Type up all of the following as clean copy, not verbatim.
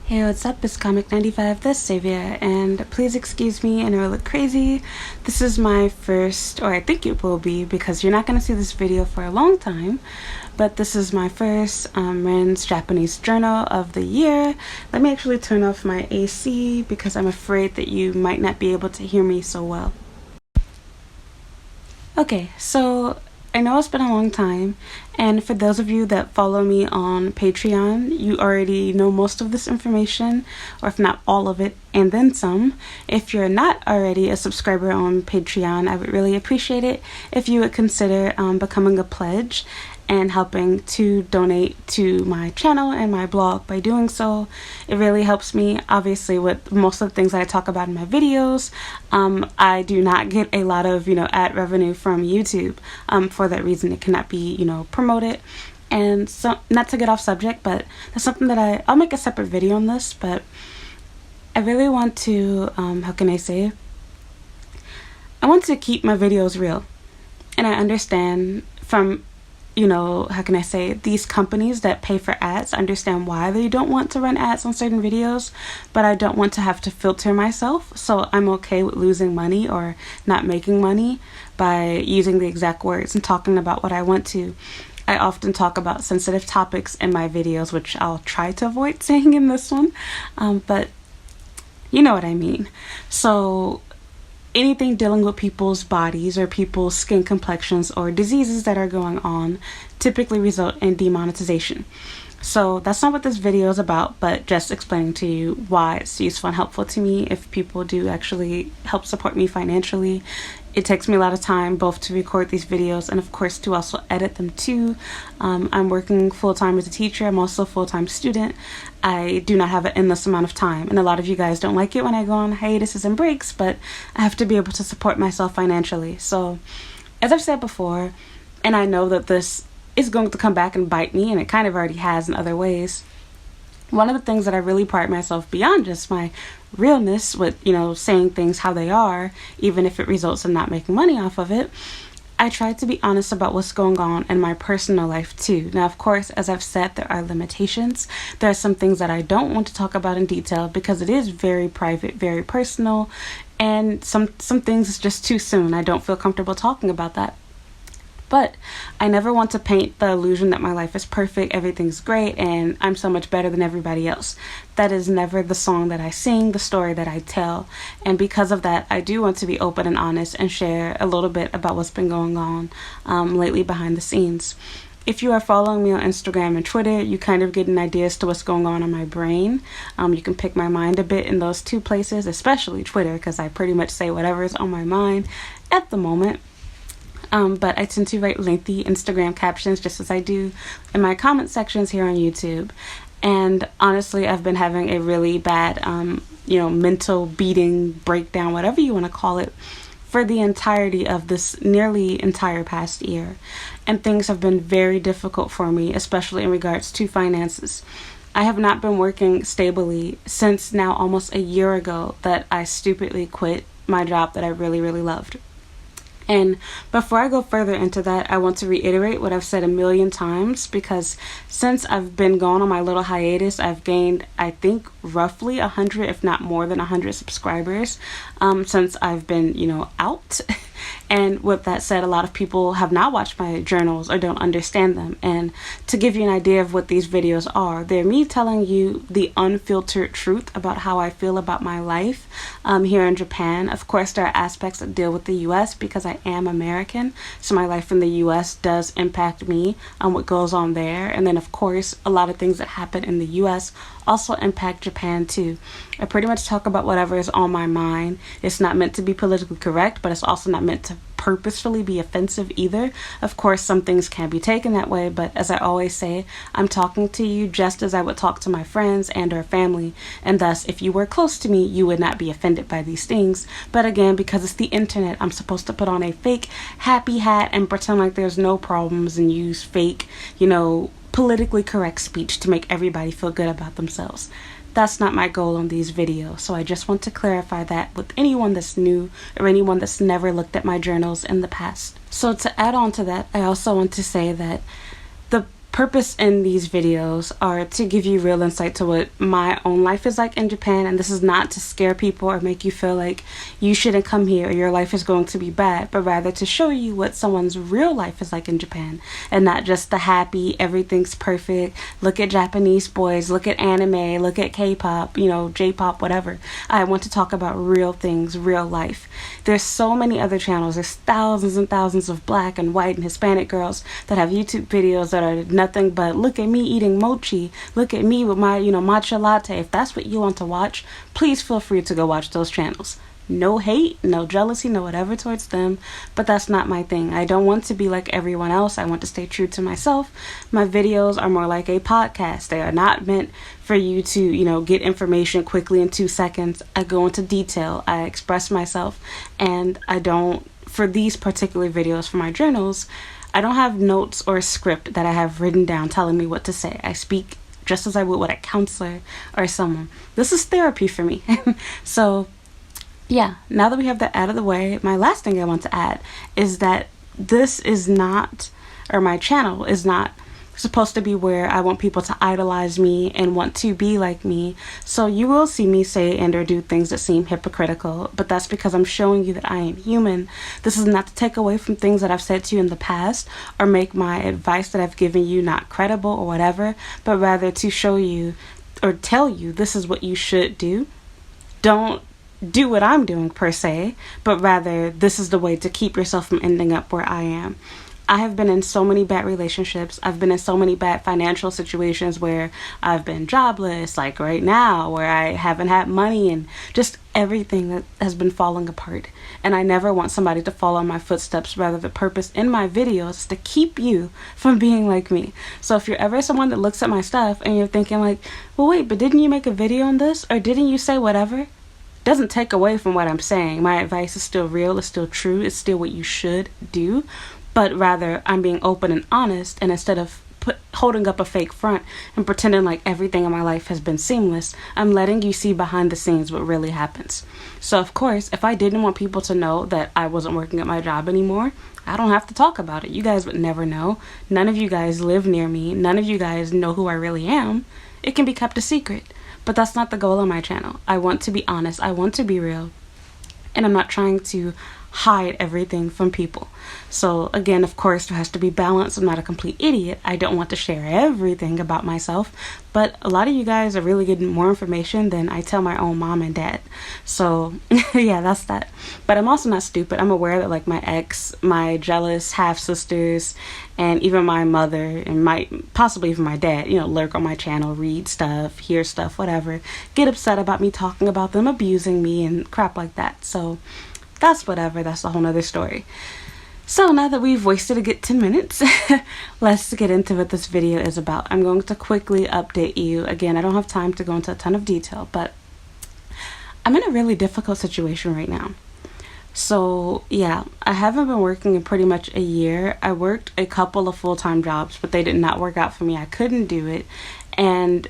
Hey, what's up? It's Comic95, the Savior, and please excuse me and I look crazy. This is my first, or I think it will be, because you're not going to see this video for a long time, but this is my first Ren's Japanese journal of the year. Let me actually turn off my AC because I'm afraid that you might not be able to hear me so well. Okay, so I know it's been a long time, and for those of you that follow me on Patreon, you already know most of this information, or if not all of it, and then some. If you're not already a subscriber on Patreon, I would really appreciate it if you would consider becoming a pledge and helping to donate to my channel and my blog. By doing so, it really helps me. Obviously, with most of the things that I talk about in my videos, I do not get a lot of ad revenue from YouTube. For that reason, it cannot be promoted. And so, not to get off subject, but that's something that I'll make a separate video on this, but I really want to how can I say, I want to keep my videos real. And I understand from how can I say, these companies that pay for ads, understand why they don't want to run ads on certain videos, but I don't want to have to filter myself, so I'm okay with losing money or not making money by using the exact words and talking about what I want to. I often talk about sensitive topics in my videos, which I'll try to avoid saying in this one, but you know what I mean. So anything dealing with people's bodies or people's skin complexions or diseases that are going on typically result in demonetization. So that's not what this video is about, but just explaining to you why it's useful and helpful to me if people do actually help support me financially. It takes me a lot of time both to record these videos and of course to also edit them too. I'm working full-time as a teacher. I'm also a full-time student. I do not have an endless amount of time, and a lot of you guys don't like it when I go on hiatuses and breaks, but I have to be able to support myself financially. So as I've said before, and I know that this is going to come back and bite me, and it kind of already has in other ways, one of the things that I really pride myself beyond just my realness with, saying things how they are, even if it results in not making money off of it, I try to be honest about what's going on in my personal life too. Now, of course, as I've said, there are limitations. There are some things that I don't want to talk about in detail because it is very private, very personal, and some things is just too soon. I don't feel comfortable talking about that. But I never want to paint the illusion that my life is perfect, everything's great, and I'm so much better than everybody else. That is never the song that I sing, the story that I tell. And because of that, I do want to be open and honest and share a little bit about what's been going on lately behind the scenes. If you are following me on Instagram and Twitter, you kind of get an idea as to what's going on in my brain. You can pick my mind a bit in those two places, especially Twitter, because I pretty much say whatever is on my mind at the moment. But I tend to write lengthy Instagram captions just as I do in my comment sections here on YouTube. And honestly, I've been having a really bad, mental beating, breakdown, whatever you want to call it, for the entirety of this nearly entire past year. And things have been very difficult for me, especially in regards to finances. I have not been working stably since now almost a year ago that I stupidly quit my job that I really, really loved. And before I go further into that, I want to reiterate what I've said a million times, because since I've been gone on my little hiatus, I've gained, I think, roughly 100, if not more than 100 subscribers since I've been, out. And with that said, a lot of people have not watched my journals or don't understand them. And to give you an idea of what these videos are, they're me telling you the unfiltered truth about how I feel about my life here in Japan. Of course, there are aspects that deal with the U.S. because I am American, so my life in the U.S. does impact me on what goes on there. And then, of course, a lot of things that happen in the U.S. also impact Japan too. I pretty much talk about whatever is on my mind. It's not meant to be politically correct, but it's also not meant to purposefully be offensive either. Of course, some things can be taken that way, but as I always say, I'm talking to you just as I would talk to my friends and or family, and thus, if you were close to me, you would not be offended by these things. But again, because it's the internet, I'm supposed to put on a fake happy hat and pretend like there's no problems and use fake, politically correct speech to make everybody feel good about themselves. That's not my goal on these videos, so I just want to clarify that with anyone that's new or anyone that's never looked at my journals in the past. So to add on to that, I also want to say that the purpose in these videos are to give you real insight to what my own life is like in Japan, and this is not to scare people or make you feel like you shouldn't come here or your life is going to be bad, but rather to show you what someone's real life is like in Japan, and not just the happy, everything's perfect, look at Japanese boys, look at anime, look at K-pop, J-pop, whatever. I want to talk about real things, real life. There's so many other channels. There's thousands and thousands of black and white and Hispanic girls that have YouTube videos that are nothing but look at me eating mochi, look at me with my matcha latte. If that's what you want to watch, please feel free to go watch those channels. No hate, no jealousy, no whatever towards them, but that's not my thing. I don't want to be like everyone else. I want to stay true to myself. My videos are more like a podcast. They are not meant for you to get information quickly in 2 seconds. I go into detail, I express myself, and I don't, for these particular videos for my journals, I don't have notes or a script that I have written down telling me what to say. I speak just as I would with a counselor or someone. This is therapy for me. So yeah, now that we have that out of the way, my last thing I want to add is that this is not, or my channel is not supposed to be where I want people to idolize me and want to be like me. So you will see me say and or do things that seem hypocritical, but that's because I'm showing you that I am human. This is not to take away from things that I've said to you in the past or make my advice that I've given you not credible or whatever, but rather to show you or tell you this is what you should do. Don't do what I'm doing per se, but rather this is the way to keep yourself from ending up where I am. I have been in so many bad relationships. I've been in so many bad financial situations where I've been jobless, like right now, where I haven't had money and just everything that has been falling apart. And I never want somebody to follow in my footsteps. Rather, the purpose in my videos is to keep you from being like me. So if you're ever someone that looks at my stuff and you're thinking like, well, wait, but didn't you make a video on this? Or didn't you say whatever? Doesn't take away from what I'm saying. My advice is still real, it's still true, it's still what you should do, but rather I'm being open and honest, and instead of holding up a fake front and pretending like everything in my life has been seamless, I'm letting you see behind the scenes what really happens. So of course, if I didn't want people to know that I wasn't working at my job anymore, I don't have to talk about it. You guys would never know. None of you guys live near me. None of you guys know who I really am. It can be kept a secret. But that's not the goal of my channel. I want to be honest. I want to be real. And I'm not trying to hide everything from people. So again, of course, there has to be balance. I'm not a complete idiot. I don't want to share everything about myself, but a lot of you guys are really getting more information than I tell my own mom and dad. So yeah, that's that. But I'm also not stupid. I'm aware that like my ex, my jealous half sisters, and even my mother and possibly even my dad, lurk on my channel, read stuff, hear stuff, whatever, get upset about me talking about them, abusing me and crap like that. So that's whatever. That's a whole nother story. So now that we've wasted a good 10 minutes, let's get into what this video is about. I'm going to quickly update you. Again, I don't have time to go into a ton of detail, but I'm in a really difficult situation right now. So yeah, I haven't been working in pretty much a year. I worked a couple of full-time jobs, but they did not work out for me. I couldn't do it. And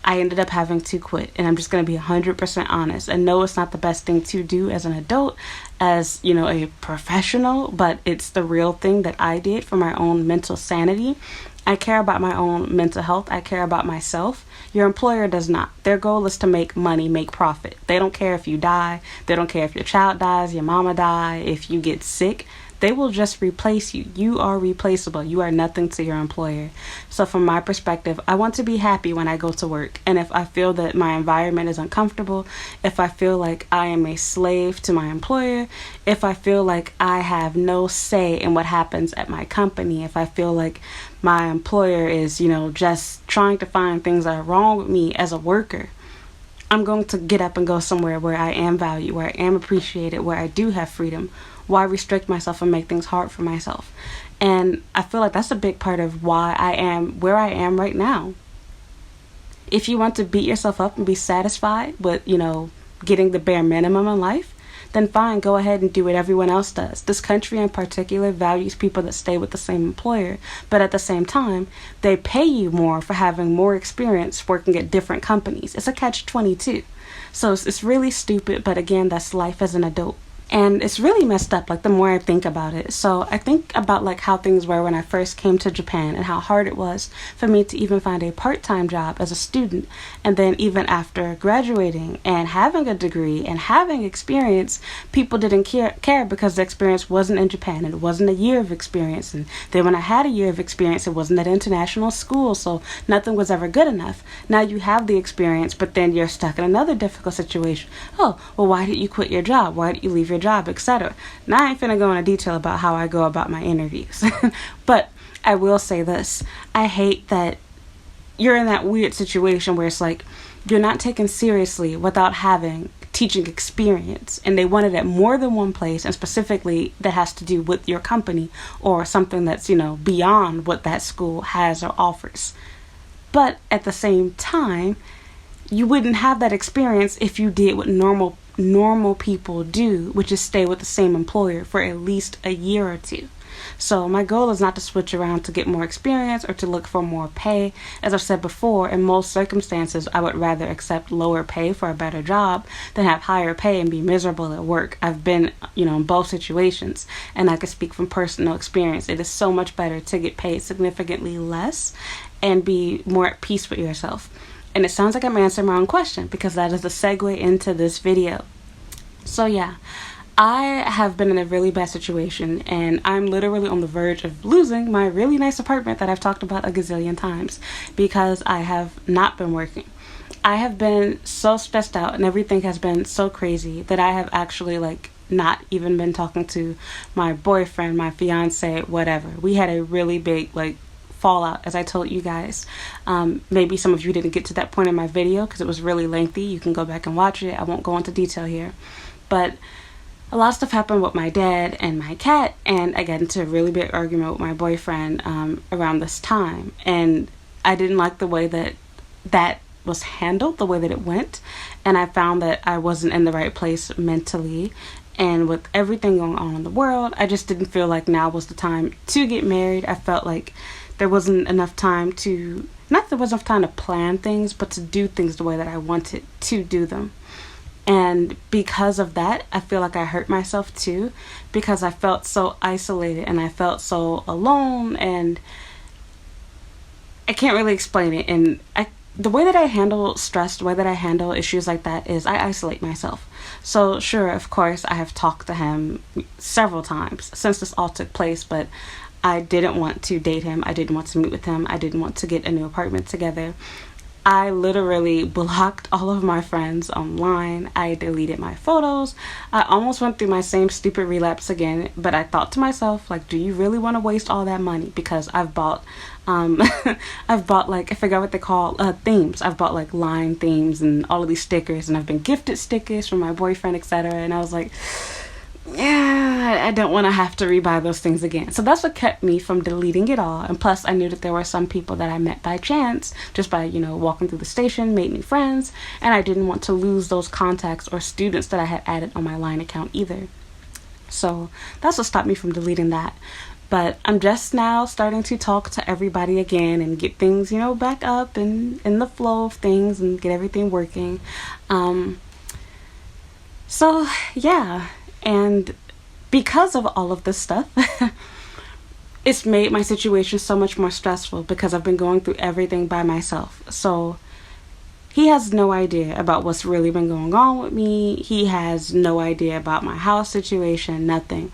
I ended up having to quit, and I'm just going to be 100% honest. And no, it's not the best thing to do as an adult, as, a professional, but it's the real thing that I did for my own mental sanity. I care about my own mental health. I care about myself. Your employer does not. Their goal is to make money, make profit. They don't care if you die. They don't care if your child dies, your mama die, if you get sick. They will just replace you. You are replaceable. You are nothing to your employer. So from my perspective, I want to be happy when I go to work. And if I feel that my environment is uncomfortable, if I feel like I am a slave to my employer, if I feel like I have no say in what happens at my company, if I feel like my employer is, just trying to find things that are wrong with me as a worker, I'm going to get up and go somewhere where I am valued, where I am appreciated, where I do have freedom. Why restrict myself and make things hard for myself? And I feel like that's a big part of why I am where I am right now. If you want to beat yourself up and be satisfied with, getting the bare minimum in life, then fine, go ahead and do what everyone else does. This country in particular values people that stay with the same employer, but at the same time, they pay you more for having more experience working at different companies. It's a catch-22. So it's really stupid, but again, that's life as an adult. And it's really messed up, like, the more I think about it. So I think about, like, how things were when I first came to Japan and how hard it was for me to even find a part-time job as a student. And then even after graduating and having a degree and having experience, people didn't care because the experience wasn't in Japan and it wasn't a year of experience. And then when I had a year of experience, it wasn't at international school, so nothing was ever good enough. Now you have the experience, but then you're stuck in another difficult situation. Oh, well, why did you quit your job? Why did you leave your job, etc.? Now I ain't finna go into detail about how I go about my interviews. But I will say this. I hate that you're in that weird situation where it's like you're not taken seriously without having teaching experience, and they want it at more than one place, and specifically that has to do with your company or something that's, beyond what that school has or offers. But at the same time, you wouldn't have that experience if you did what normal people do, which is stay with the same employer for at least a year or two. So my goal is not to switch around to get more experience or to look for more pay. As I've said before, in most circumstances, I would rather accept lower pay for a better job than have higher pay and be miserable at work. I've been, in both situations, and I can speak from personal experience. It is so much better to get paid significantly less and be more at peace with yourself. And it sounds like I'm answering my own question because that is the segue into this video. So yeah, I have been in a really bad situation, and I'm literally on the verge of losing my really nice apartment that I've talked about a gazillion times because I have not been working. I have been so stressed out and everything has been so crazy that I have actually not even been talking to my boyfriend, my fiance, whatever. We had a really big fallout, as I told you guys. Maybe some of you didn't get to that point in my video because it was really lengthy. You can go back and watch it. I won't go into detail here. But a lot of stuff happened with my dad and my cat, and I got into a really big argument with my boyfriend around this time. And I didn't like the way that was handled, the way that it went. And I found that I wasn't in the right place mentally. And with everything going on in the world, I just didn't feel like now was the time to get married. I felt like there wasn't enough time to, not that there wasn't enough time to plan things, but to do things the way that I wanted to do them. And because of that, I feel like I hurt myself too, because I felt so isolated and I felt so alone, and I can't really explain it. And the way that I handle stress, the way that I handle issues like that is I isolate myself. So sure, of course, I have talked to him several times since this all took place, but I didn't want to date him. I didn't want to meet with him. I didn't want to get a new apartment together. I literally blocked all of my friends online. I deleted my photos. I almost went through my same stupid relapse again, but I thought to myself, do you really want to waste all that money? Because I've bought I forgot what they call themes. I've bought line themes and all of these stickers, and I've been gifted stickers from my boyfriend, etc. And I was like, yeah, I don't want to have to rebuy those things again. So that's what kept me from deleting it all. And plus, I knew that there were some people that I met by chance, just by, walking through the station, made new friends. And I didn't want to lose those contacts or students that I had added on my Line account either. So that's what stopped me from deleting that. But I'm just now starting to talk to everybody again and get things, back up and in the flow of things and get everything working. So, yeah. And because of all of this stuff, it's made my situation so much more stressful because I've been going through everything by myself. So he has no idea about what's really been going on with me. He has no idea about my house situation, nothing.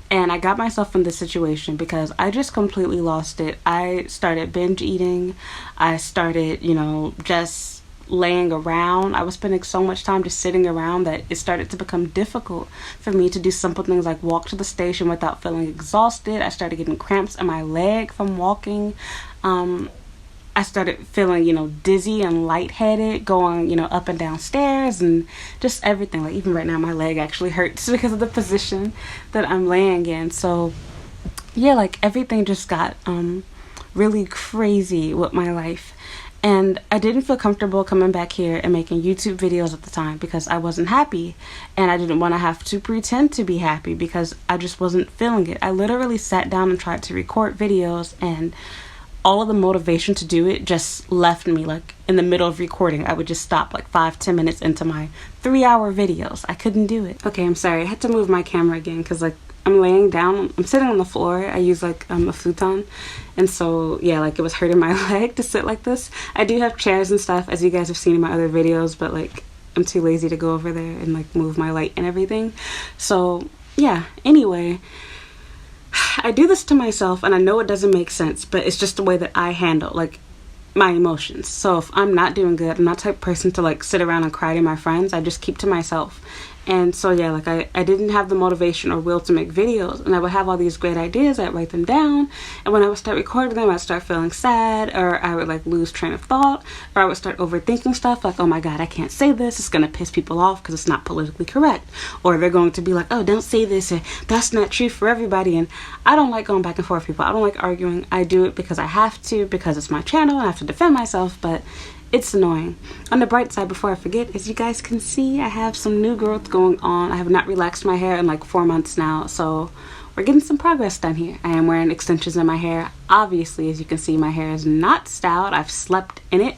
And I got myself in this situation because I just completely lost it. I started binge eating. I started, just laying around. I was spending so much time just sitting around that it started to become difficult for me to do simple things like walk to the station without feeling exhausted. I started getting cramps in my leg from walking. I started feeling, dizzy and lightheaded, going, up and down stairs and just everything. Even right now, my leg actually hurts because of the position that I'm laying in. So, yeah, everything just got really crazy with my life. And I didn't feel comfortable coming back here and making YouTube videos at the time because I wasn't happy. And I didn't want to have to pretend to be happy because I just wasn't feeling it. I literally sat down and tried to record videos, and all of the motivation to do it just left me. Like in the middle of recording, I would just stop like 5-10 minutes into my 3-hour videos. I couldn't do it. Okay, I'm sorry, I had to move my camera again because like I'm laying down, I'm sitting on the floor. I use like a futon, and so yeah, like it was hurting my leg to sit like this. I do have chairs and stuff, as you guys have seen in my other videos, but like I'm too lazy to go over there and like move my light and everything. So yeah, anyway, I do this to myself, and I know it doesn't make sense, but it's just the way that I handle like my emotions. So if I'm not doing good, I'm not the type of person to like sit around and cry to my friends. I just keep to myself. And so yeah, like I didn't have the motivation or will to make videos, and I would have all these great ideas. I'd write them down, and when I would start recording them, I'd start feeling sad, or I would like lose train of thought, or I would start overthinking stuff like, oh my god, I can't say this, it's gonna piss people off because it's not politically correct, or they're going to be like, oh, don't say this, or that's not true for everybody. And I don't like going back and forth with people. I don't like arguing. I do it because I have to, because it's my channel and I have to defend myself, but it's annoying. On the bright side, before I forget, as you guys can see, I have some new growth going on. I have not relaxed my hair in like 4 months now, so we're getting some progress done here. I am wearing extensions in my hair. Obviously, as you can see, my hair is not styled. I've slept in it,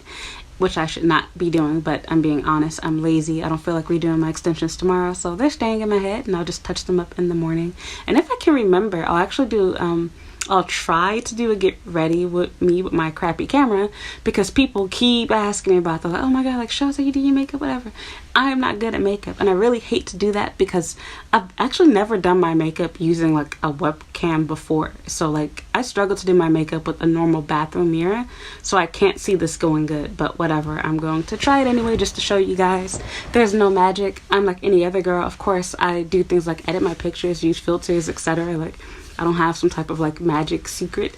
which I should not be doing, but I'm being honest. I'm lazy. I don't feel like redoing my extensions tomorrow, so they're staying in my head, and I'll just touch them up in the morning. And if I can remember, I'll actually do I'll try to do a get ready with me with my crappy camera, because people keep asking me about that. Like, oh my god, like, show us how you do your makeup, whatever. I am not good at makeup, and I really hate to do that because I've actually never done my makeup using like a webcam before. So like I struggle to do my makeup with a normal bathroom mirror, so I can't see this going good, but whatever. I'm going to try it anyway just to show you guys. There's no magic. I'm like any other girl. Of course, I do things like edit my pictures, use filters, etc. Like I don't have some type of like magic secret.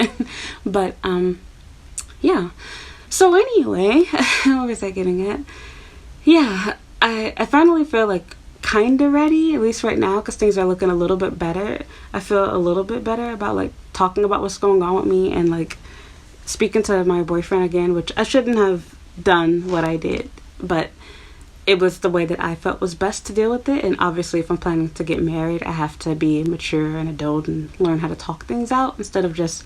But yeah, so anyway, what was I getting at? Yeah, I finally feel like kind of ready, at least right now, because things are looking a little bit better. I feel a little bit better about like talking about what's going on with me, and like speaking to my boyfriend again, which I shouldn't have done what I did, but it was the way that I felt was best to deal with it. And obviously, if I'm planning to get married, I have to be mature and adult and learn how to talk things out instead of just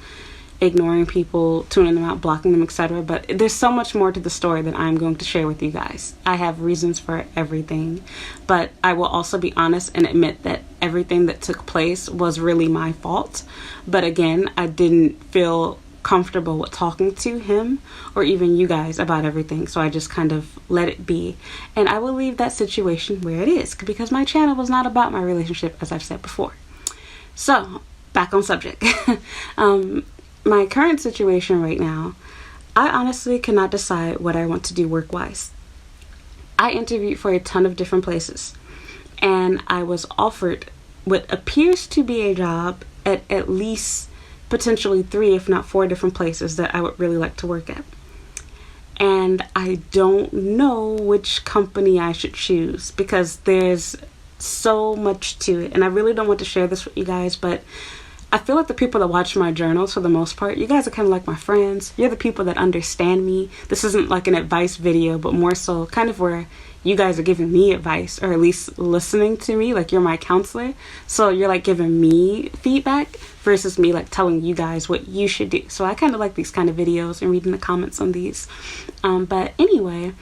ignoring people, tuning them out, blocking them, etc. But there's so much more to the story that I'm going to share with you guys. I have reasons for everything, but I will also be honest and admit that everything that took place was really my fault. But again, I didn't feel comfortable with talking to him or even you guys about everything, so I just kind of let it be, and I will leave that situation where it is, because my channel was not about my relationship, as I've said before. So back on subject. My current situation right now, I honestly cannot decide what I want to do work-wise. I interviewed for a ton of different places, and I was offered what appears to be a job at least potentially 3, if not 4 different places that I would really like to work at. And I don't know which company I should choose, because there's so much to it, and I really don't want to share this with you guys, but I feel like the people that watch my journals, for the most part, you guys are kind of like my friends. You're the people that understand me. This isn't like an advice video, but more so kind of where you guys are giving me advice, or at least listening to me, like you're my counselor. So you're like giving me feedback versus me like telling you guys what you should do. So I kind of like these kind of videos and reading the comments on these. But anyway,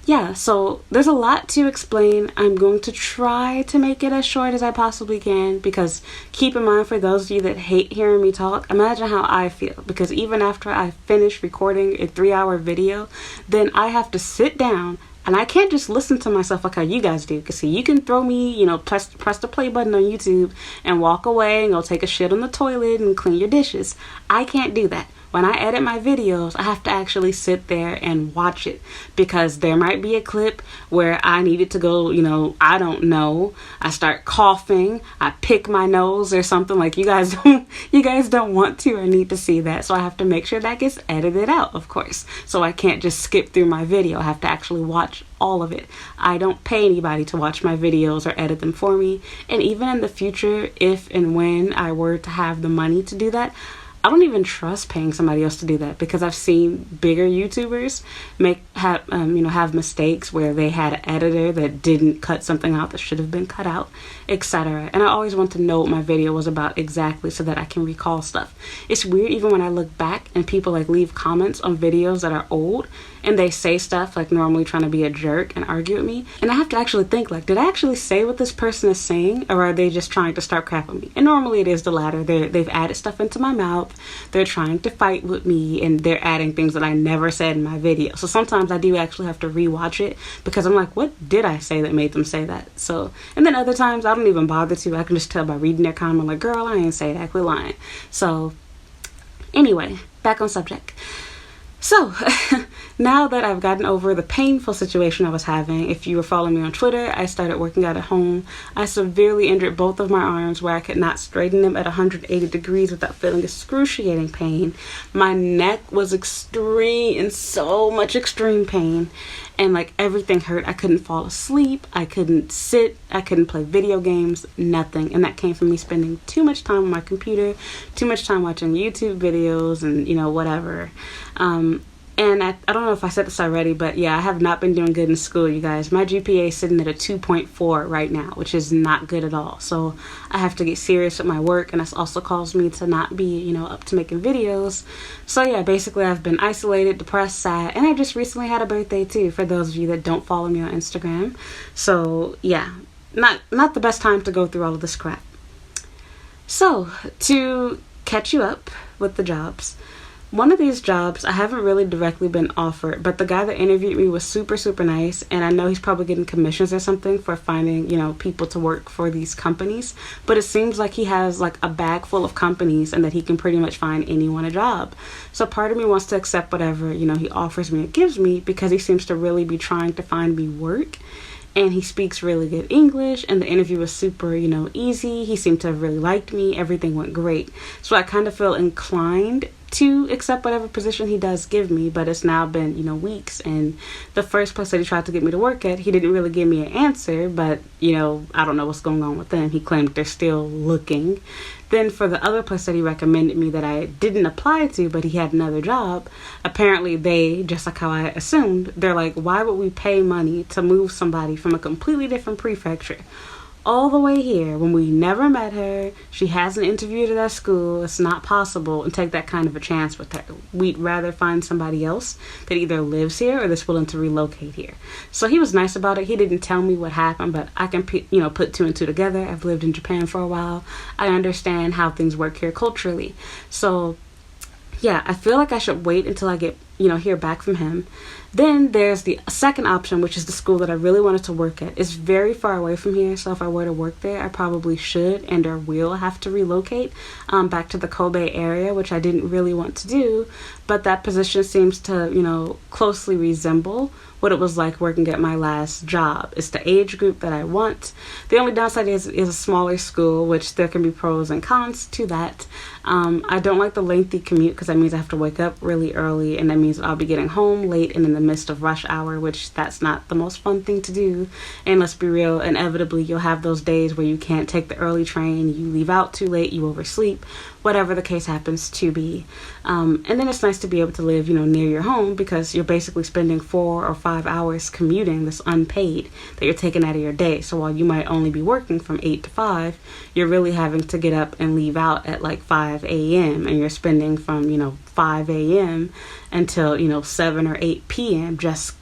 yeah, so there's a lot to explain. I'm going to try to make it as short as I possibly can, because keep in mind, for those of you that hate hearing me talk, imagine how I feel, because even after I finish recording a 3-hour video, then I have to sit down, and I can't just listen to myself like how you guys do. Because see, you can throw me, you know, press the play button on YouTube and walk away and go take a shit on the toilet and clean your dishes. I can't do that. When I edit my videos, I have to actually sit there and watch it, because there might be a clip where I needed to go, you know, I don't know, I start coughing, I pick my nose or something. Like you guys don't want to or need to see that. So I have to make sure that gets edited out, of course. So I can't just skip through my video. I have to actually watch all of it. I don't pay anybody to watch my videos or edit them for me. And even in the future, if and when I were to have the money to do that, I don't even trust paying somebody else to do that, because I've seen bigger YouTubers have mistakes where they had an editor that didn't cut something out that should have been cut out, etc. And I always want to know what my video was about exactly so that I can recall stuff. It's weird even when I look back and people like leave comments on videos that are old and they say stuff like normally trying to be a jerk and argue with me, and I have to actually think, like, did I actually say what this person is saying, or are they just trying to start crap with me? And normally it is the latter. They've added stuff into my mouth, they're trying to fight with me, and they're adding things that I never said in my video. So sometimes I do actually have to rewatch it because I'm like, what did I say that made them say that? So, and then other times I don't even bother to. I can just tell by reading their comment, like, girl, I ain't say that, quit lying. So anyway, back on subject. So, now that I've gotten over the painful situation I was having, if you were following me on Twitter, I started working out at home. I severely injured both of my arms where I could not straighten them at 180 degrees without feeling excruciating pain. My neck was in so much extreme pain, and like everything hurt. I couldn't fall asleep, I couldn't sit, I couldn't play video games, nothing. And that came from me spending too much time on my computer, too much time watching YouTube videos and, whatever. And I don't know if I said this already, but yeah, I have not been doing good in school, you guys. My GPA is sitting at a 2.4 right now, which is not good at all. So I have to get serious with my work, and that's also caused me to not be, up to making videos. So yeah, basically I've been isolated, depressed, sad, and I just recently had a birthday too, for those of you that don't follow me on Instagram. So yeah, not the best time to go through all of this crap. So to catch you up with the jobs, one of these jobs I haven't really directly been offered, but the guy that interviewed me was super, super nice, and I know he's probably getting commissions or something for finding, people to work for these companies, but it seems like he has like a bag full of companies and that he can pretty much find anyone a job. So part of me wants to accept whatever, he offers me or gives me, because he seems to really be trying to find me work. And he speaks really good English, and the interview was super, easy. He seemed to have really liked me. Everything went great. So I kind of feel inclined to accept whatever position he does give me, but it's now been, weeks. And the first place that he tried to get me to work at, he didn't really give me an answer, but, I don't know what's going on with them. He claimed they're still looking. Then for the other place that he recommended me that I didn't apply to, but he had another job, apparently they, just like how I assumed, they're like, why would we pay money to move somebody from a completely different prefecture all the way here when we never met her, she hasn't interviewed at our school, it's not possible, and take that kind of a chance with her. We'd rather find somebody else that either lives here or that's willing to relocate here. So he was nice about it. He didn't tell me what happened, but I can put two and two together. I've lived in Japan for a while. I understand how things work here culturally. So yeah, I feel like I should wait until I get hear back from him. Then there's the second option, which is the school that I really wanted to work at. It's very far away from here, so if I were to work there, I probably should and or will have to relocate back to the Kobe area, which I didn't really want to do, but that position seems to, closely resemble what it was like working at my last job. It's the age group that I want. The only downside is a smaller school, which there can be pros and cons to that. I don't like the lengthy commute because that means I have to wake up really early, and that means I'll be getting home late and in the midst of rush hour, which that's not the most fun thing to do. And let's be real, inevitably you'll have those days where you can't take the early train, you leave out too late, you oversleep, whatever the case happens to be. And then it's nice to be able to live, near your home, because you're basically spending 4 or 5 hours commuting that's unpaid that you're taking out of your day. So while you might only be working from 8 to 5, you're really having to get up and leave out at like 5 a.m. and you're spending from, 5 a.m. until, 7 or 8 p.m. just,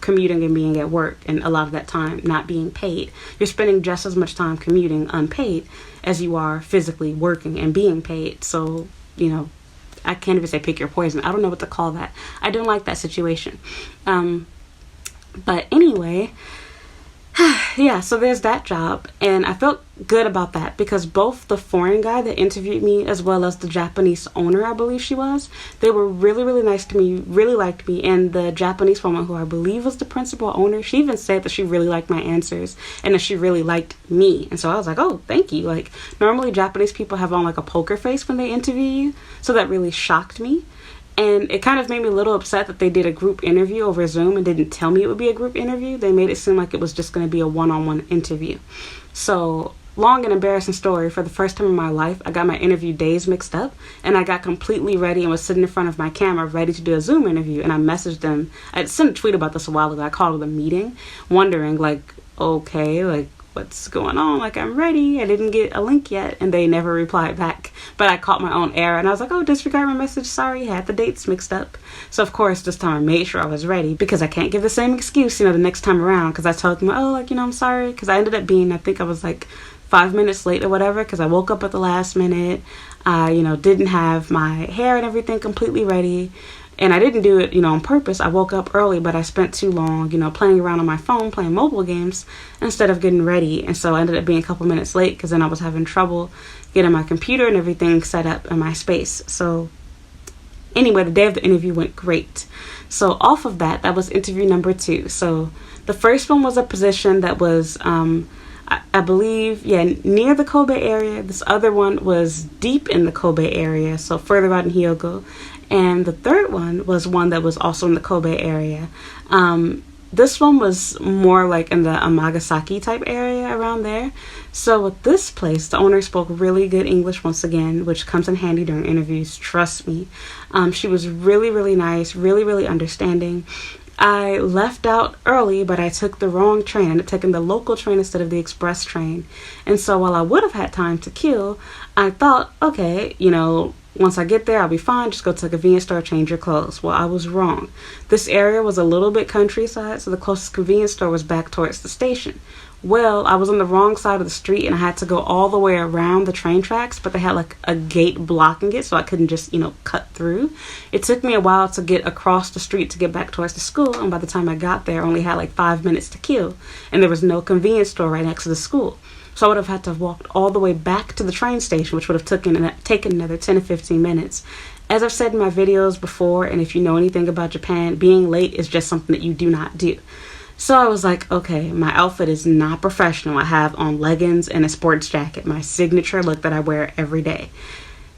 commuting and being at work, and a lot of that time not being paid. You're spending just as much time commuting unpaid as you are physically working and being paid. So, I can't even say pick your poison. I don't know what to call that. I don't like that situation. But anyway, yeah, so there's that job, and I felt good about that because both the foreign guy that interviewed me as well as the Japanese owner, I believe she was, they were really, really nice to me, really liked me. And the Japanese woman, who I believe was the principal owner, she even said that she really liked my answers and that she really liked me. And so I was like, oh, thank you. Like, normally Japanese people have on like a poker face when they interview you, so that really shocked me. And it kind of made me a little upset that they did a group interview over Zoom and didn't tell me it would be a group interview. They made it seem like it was just going to be a one-on-one interview. So long and embarrassing story. For the first time in my life, I got my interview days mixed up, and I got completely ready and was sitting in front of my camera ready to do a Zoom interview. And I messaged them. I sent a tweet about this a while ago. I called it a meeting, wondering, like, okay, like, what's going on? Like, I'm ready. I didn't get a link yet. And they never replied back. But I caught my own error, and I was like, oh, disregard my message. Sorry, had the dates mixed up. So, of course, this time I made sure I was ready, because I can't give the same excuse, the next time around, because I told them, oh, like, I'm sorry, because I ended up being, I think I was like 5 minutes late or whatever, because I woke up at the last minute. I, didn't have my hair and everything completely ready. And I didn't do it, on purpose. I woke up early, but I spent too long, playing around on my phone, playing mobile games, instead of getting ready. And so I ended up being a couple minutes late, because then I was having trouble getting my computer and everything set up in my space. So anyway, the day of the interview went great. So off of that, that was interview number 2. So the first one was a position that was, I believe, near the Kobe area. This other one was deep in the Kobe area, so further out in Hyogo. And the third one was one that was also in the Kobe area. This one was more like in the Amagasaki type area around there. So with this place, the owner spoke really good English once again, which comes in handy during interviews, trust me. She was really, really nice, really, really understanding. I left out early, but I took the wrong train. I ended up taking the local train instead of the express train. And so while I would have had time to kill, I thought, okay, once I get there, I'll be fine. Just go to the convenience store, change your clothes. Well, I was wrong. This area was a little bit countryside, so the closest convenience store was back towards the station. Well, I was on the wrong side of the street, and I had to go all the way around the train tracks, but they had like a gate blocking it, so I couldn't just, cut through. It took me a while to get across the street to get back towards the school, and by the time I got there, I only had like 5 minutes to kill, and there was no convenience store right next to the school. So I would have had to have walked all the way back to the train station, which would have taken another 10 to 15 minutes. As I've said in my videos before, and if you know anything about Japan, being late is just something that you do not do. So I was like, okay, my outfit is not professional. I have on leggings and a sports jacket, my signature look that I wear every day.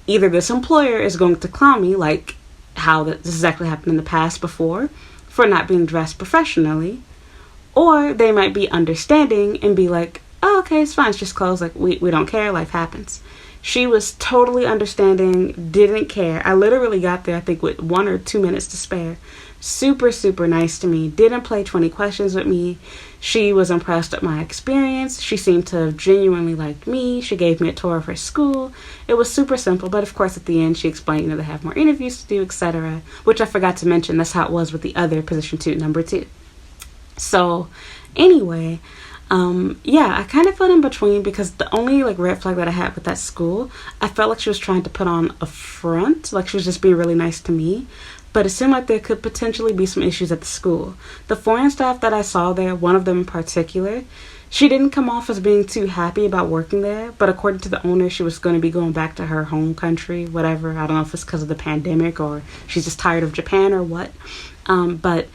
Either this employer is going to clown me, like how this exactly happened in the past before, for not being dressed professionally, or they might be understanding and be like, oh, okay, it's fine, it's just clothes, like we don't care, life happens. She was totally understanding, didn't care. I literally got there, I think, with 1 or 2 minutes to spare. Super, super nice to me. Didn't play 20 questions with me. She was impressed with my experience. She seemed to have genuinely liked me. She gave me a tour of her school. It was super simple, but of course at the end she explained, they have more interviews to do, etc. Which I forgot to mention, that's how it was with the other position too, number 2. So anyway, I kind of felt in between, because the only red flag that I had with that school, I felt like she was trying to put on a front, like she was just being really nice to me. But it seemed like there could potentially be some issues at the school. The foreign staff that I saw there, one of them in particular, she didn't come off as being too happy about working there, but according to the owner, she was going to be going back to her home country, whatever. I don't know if it's because of the pandemic or she's just tired of Japan or what. But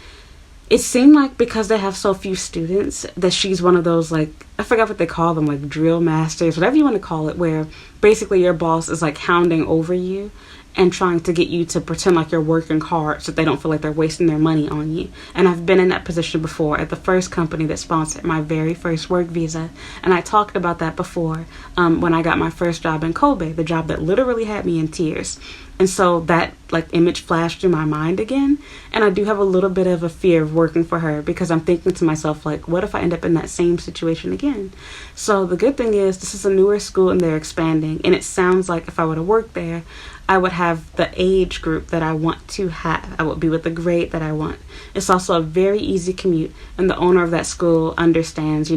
it seemed like because they have so few students that she's one of those, I forgot what they call them, drill masters, whatever you want to call it, where basically your boss is hounding over you and trying to get you to pretend like you're working hard so that they don't feel like they're wasting their money on you. And I've been in that position before at the first company that sponsored my very first work visa. And I talked about that before when I got my first job in Kobe, the job that literally had me in tears. And so that image flashed through my mind again. And I do have a little bit of a fear of working for her, because I'm thinking to myself, what if I end up in that same situation again? So the good thing is this is a newer school and they're expanding. And it sounds like if I were to work there, I would have the age group that I want to have. I would be with the grade that I want. It's also a very easy commute. And the owner of that school understands,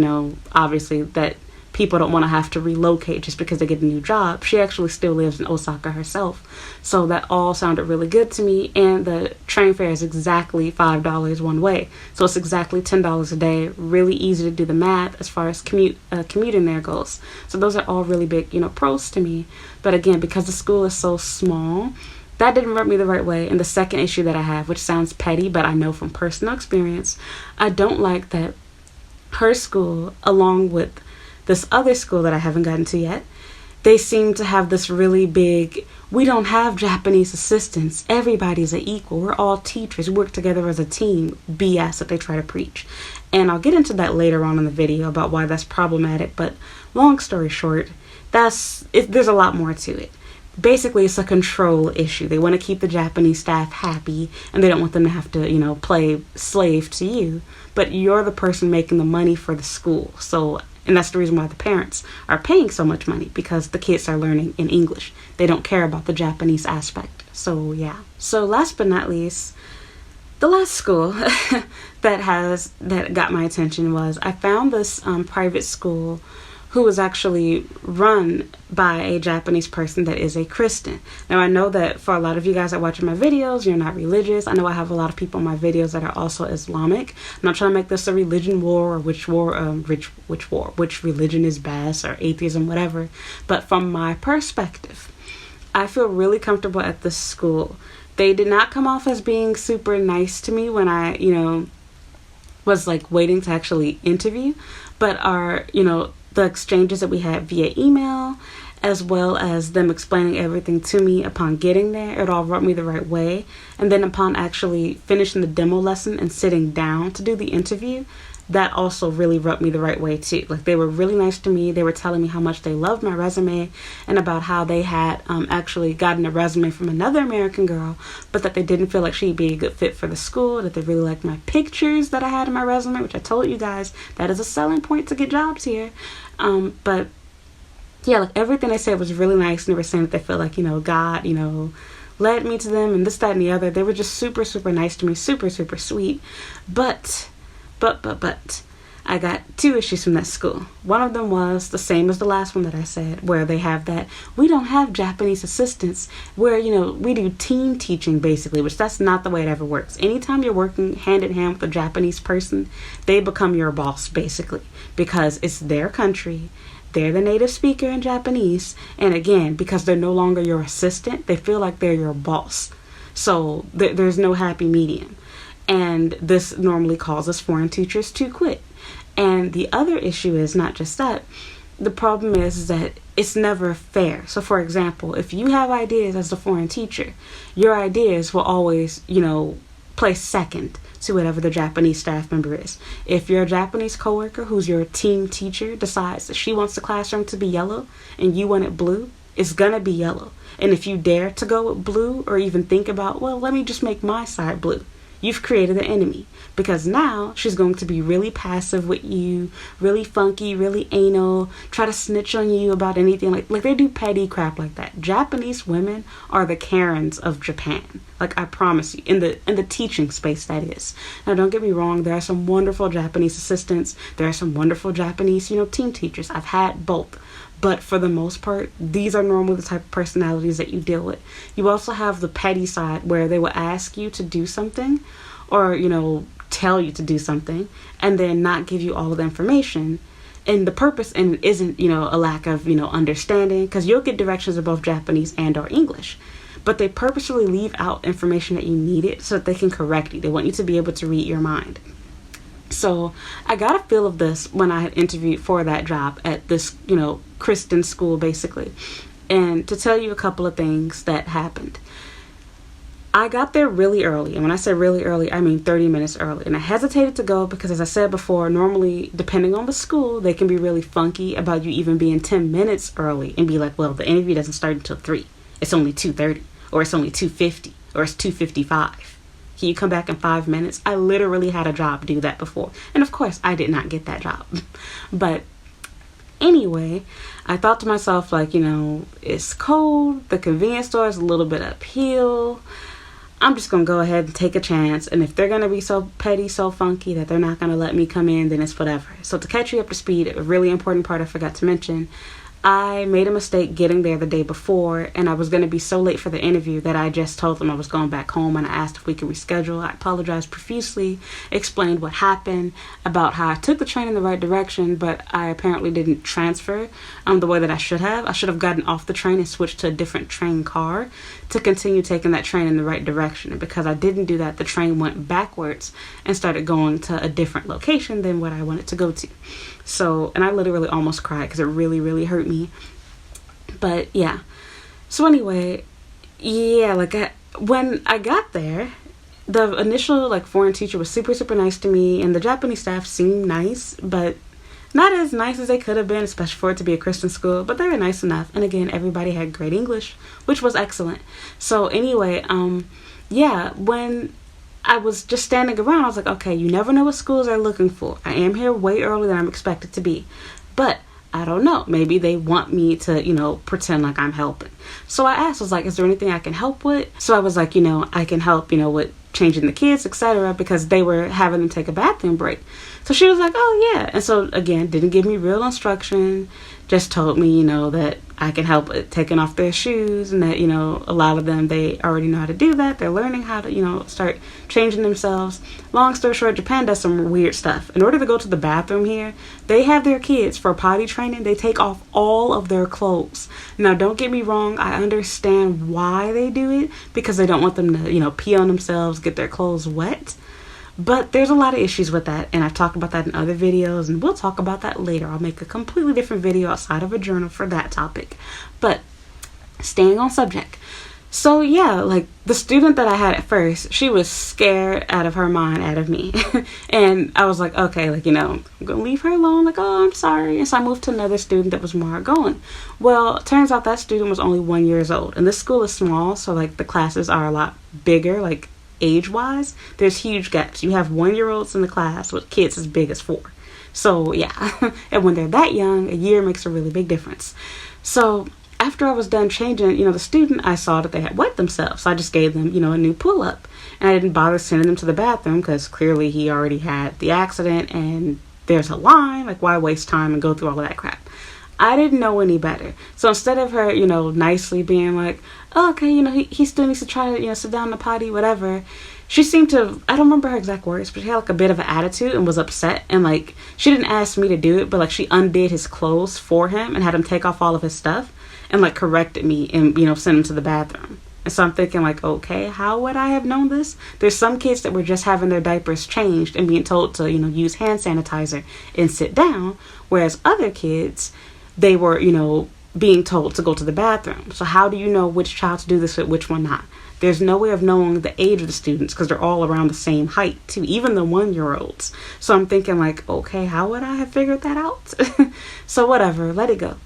obviously that people don't want to have to relocate just because they get a new job. She actually still lives in Osaka herself. So that all sounded really good to me. And the train fare is exactly $5 one way. So it's exactly $10 a day. Really easy to do the math as far as commuting there goes. So those are all really big, pros to me. But again, because the school is so small, that didn't rub me the right way. And the second issue that I have, which sounds petty, but I know from personal experience, I don't like that her school, along with this other school that I haven't gotten to yet, they seem to have this really big, we don't have Japanese assistants, everybody's an equal, we're all teachers, we work together as a team BS that they try to preach. And I'll get into that later on in the video about why that's problematic, but long story short, there's a lot more to it. Basically, it's a control issue. They want to keep the Japanese staff happy, and they don't want them to have to, play slave to you. But you're the person making the money for the school. And that's the reason why the parents are paying so much money, because the kids are learning in English. They don't care about the Japanese aspect. So, yeah. So, last but not least, the last school that got my attention was I found this private school who was actually run by a Japanese person that is a Christian. Now, I know that for a lot of you guys that watch my videos, you're not religious. I know I have a lot of people in my videos that are also Islamic. I'm not trying to make this a religion war, or which religion is best, or atheism, whatever. But from my perspective, I feel really comfortable at this school. They did not come off as being super nice to me when I, was like waiting to actually interview, but the exchanges that we had via email, as well as them explaining everything to me upon getting there, it all rubbed me the right way. And then upon actually finishing the demo lesson and sitting down to do the interview, that also really rubbed me the right way too. Like, they were really nice to me. They were telling me how much they loved my resume, and about how they had actually gotten a resume from another American girl, but that they didn't feel like she'd be a good fit for the school, that they really liked my pictures that I had in my resume, which I told you guys, that is a selling point to get jobs here. But yeah, like, everything they said was really nice, and they were saying that they felt like, God, led me to them, and this, that, and the other. They were just super, super nice to me, super, super sweet. But I got two issues from that school. One of them was the same as the last one that I said, where they have that, we don't have Japanese assistants, where, we do team teaching, basically, which that's not the way it ever works. Anytime you're working hand in hand with a Japanese person, they become your boss, basically, because it's their country. They're the native speaker in Japanese. And again, because they're no longer your assistant, they feel like they're your boss. So there's no happy medium. And this normally causes foreign teachers to quit. And the other issue is not just that. The problem is that it's never fair. So, for example, if you have ideas as a foreign teacher, your ideas will always, place second to whatever the Japanese staff member is. If your Japanese coworker, who's your team teacher, decides that she wants the classroom to be yellow and you want it blue, it's gonna be yellow. And if you dare to go with blue, or even think about, well, let me just make my side blue, you've created an enemy, because now she's going to be really passive with you, really funky, really anal, try to snitch on you about anything. Like they do petty crap like that. Japanese women are the Karens of Japan. Like, I promise you, in the teaching space, that is. Now, don't get me wrong, there are some wonderful Japanese assistants. There are some wonderful Japanese, team teachers. I've had both. But for the most part, these are normally the type of personalities that you deal with. You also have the petty side, where they will ask you to do something, or, tell you to do something, and then not give you all of the information. And the purpose isn't, a lack of, understanding, because you'll get directions in both Japanese and or English. But they purposely leave out information that you needed so that they can correct you. They want you to be able to read your mind. So I got a feel of this when I had interviewed for that job at this, Christian school, basically. And to tell you a couple of things that happened. I got there really early. And when I say really early, I mean 30 minutes early. And I hesitated to go because, as I said before, normally, depending on the school, they can be really funky about you even being 10 minutes early and be like, well, the interview doesn't start until 3. It's only 2:30, or it's only 2:50, or it's 2:55. Can you come back in 5 minutes? I literally had a job do that before. And of course, I did not get that job. But anyway, I thought to myself, like, it's cold. The convenience store is a little bit uphill. I'm just going to go ahead and take a chance. And if they're going to be so petty, so funky that they're not going to let me come in, then it's whatever. So to catch you up to speed, a really important part I forgot to mention, I made a mistake getting there the day before, and I was going to be so late for the interview that I just told them I was going back home, and I asked if we could reschedule. I apologized profusely, explained what happened, about how I took the train in the right direction, but I apparently didn't transfer the way that I should have. I should have gotten off the train and switched to a different train car to continue taking that train in the right direction. And because I didn't do that, the train went backwards and started going to a different location than what I wanted to go to. So, and I literally almost cried because it really, really hurt me. But yeah. So anyway, yeah, when I got there, the initial like foreign teacher was super super nice to me, and the Japanese staff seemed nice, but not as nice as they could have been, especially for it to be a Christian school, but they were nice enough. And again, everybody had great English, which was excellent. So anyway, yeah, when I was just standing around, I was like, okay, you never know what schools are looking for. I am here way earlier than I'm expected to be. But I don't know. Maybe they want me to, pretend like I'm helping. So I asked, I was like, is there anything I can help with? So I was like, I can help, with changing the kids, etc., because they were having them take a bathroom break. So she was like, oh yeah. And so again, didn't give me real instruction, just told me, that I can help with taking off their shoes, and that, a lot of them, they already know how to do that. They're learning how to, start changing themselves. Long story short, Japan does some weird stuff. In order to go to the bathroom here, they have their kids for potty training. They take off all of their clothes. Now, don't get me wrong. I understand why they do it, because they don't want them to, pee on themselves, get their clothes wet. But there's a lot of issues with that, and I've talked about that in other videos, and we'll talk about that later. I'll make a completely different video outside of a journal for that topic. But staying on subject. So yeah, like the student that I had at first, she was scared out of her mind out of me. And I was like, okay, I'm going to leave her alone. Like, oh, I'm sorry. And so I moved to another student that was more outgoing. Well, it turns out that student was only 1 year old. And this school is small, so the classes are a lot bigger, age-wise. There's huge gaps. You have 1 year olds in the class with kids as big as 4. So yeah, and when they're that young, a year makes a really big difference. So after I was done changing, the student, I saw that they had wet themselves. So I just gave them, a new pull-up. And I didn't bother sending them to the bathroom because clearly he already had the accident and there's a line. Why waste time and go through all of that crap? I didn't know any better. So instead of her, nicely being like, oh, okay, he still needs to try to, sit down in the potty, whatever. She seemed to, I don't remember her exact words, but she had a bit of an attitude and was upset. And she didn't ask me to do it, but she undid his clothes for him and had him take off all of his stuff and corrected me and, sent him to the bathroom. And so I'm thinking okay, how would I have known this? There's some kids that were just having their diapers changed and being told to, use hand sanitizer and sit down. Whereas other kids, they were, being told to go to the bathroom. So how do you know which child to do this with, which one not? There's no way of knowing the age of the students because they're all around the same height too, even the 1 year olds. So I'm thinking okay, how would I have figured that out? So whatever, let it go.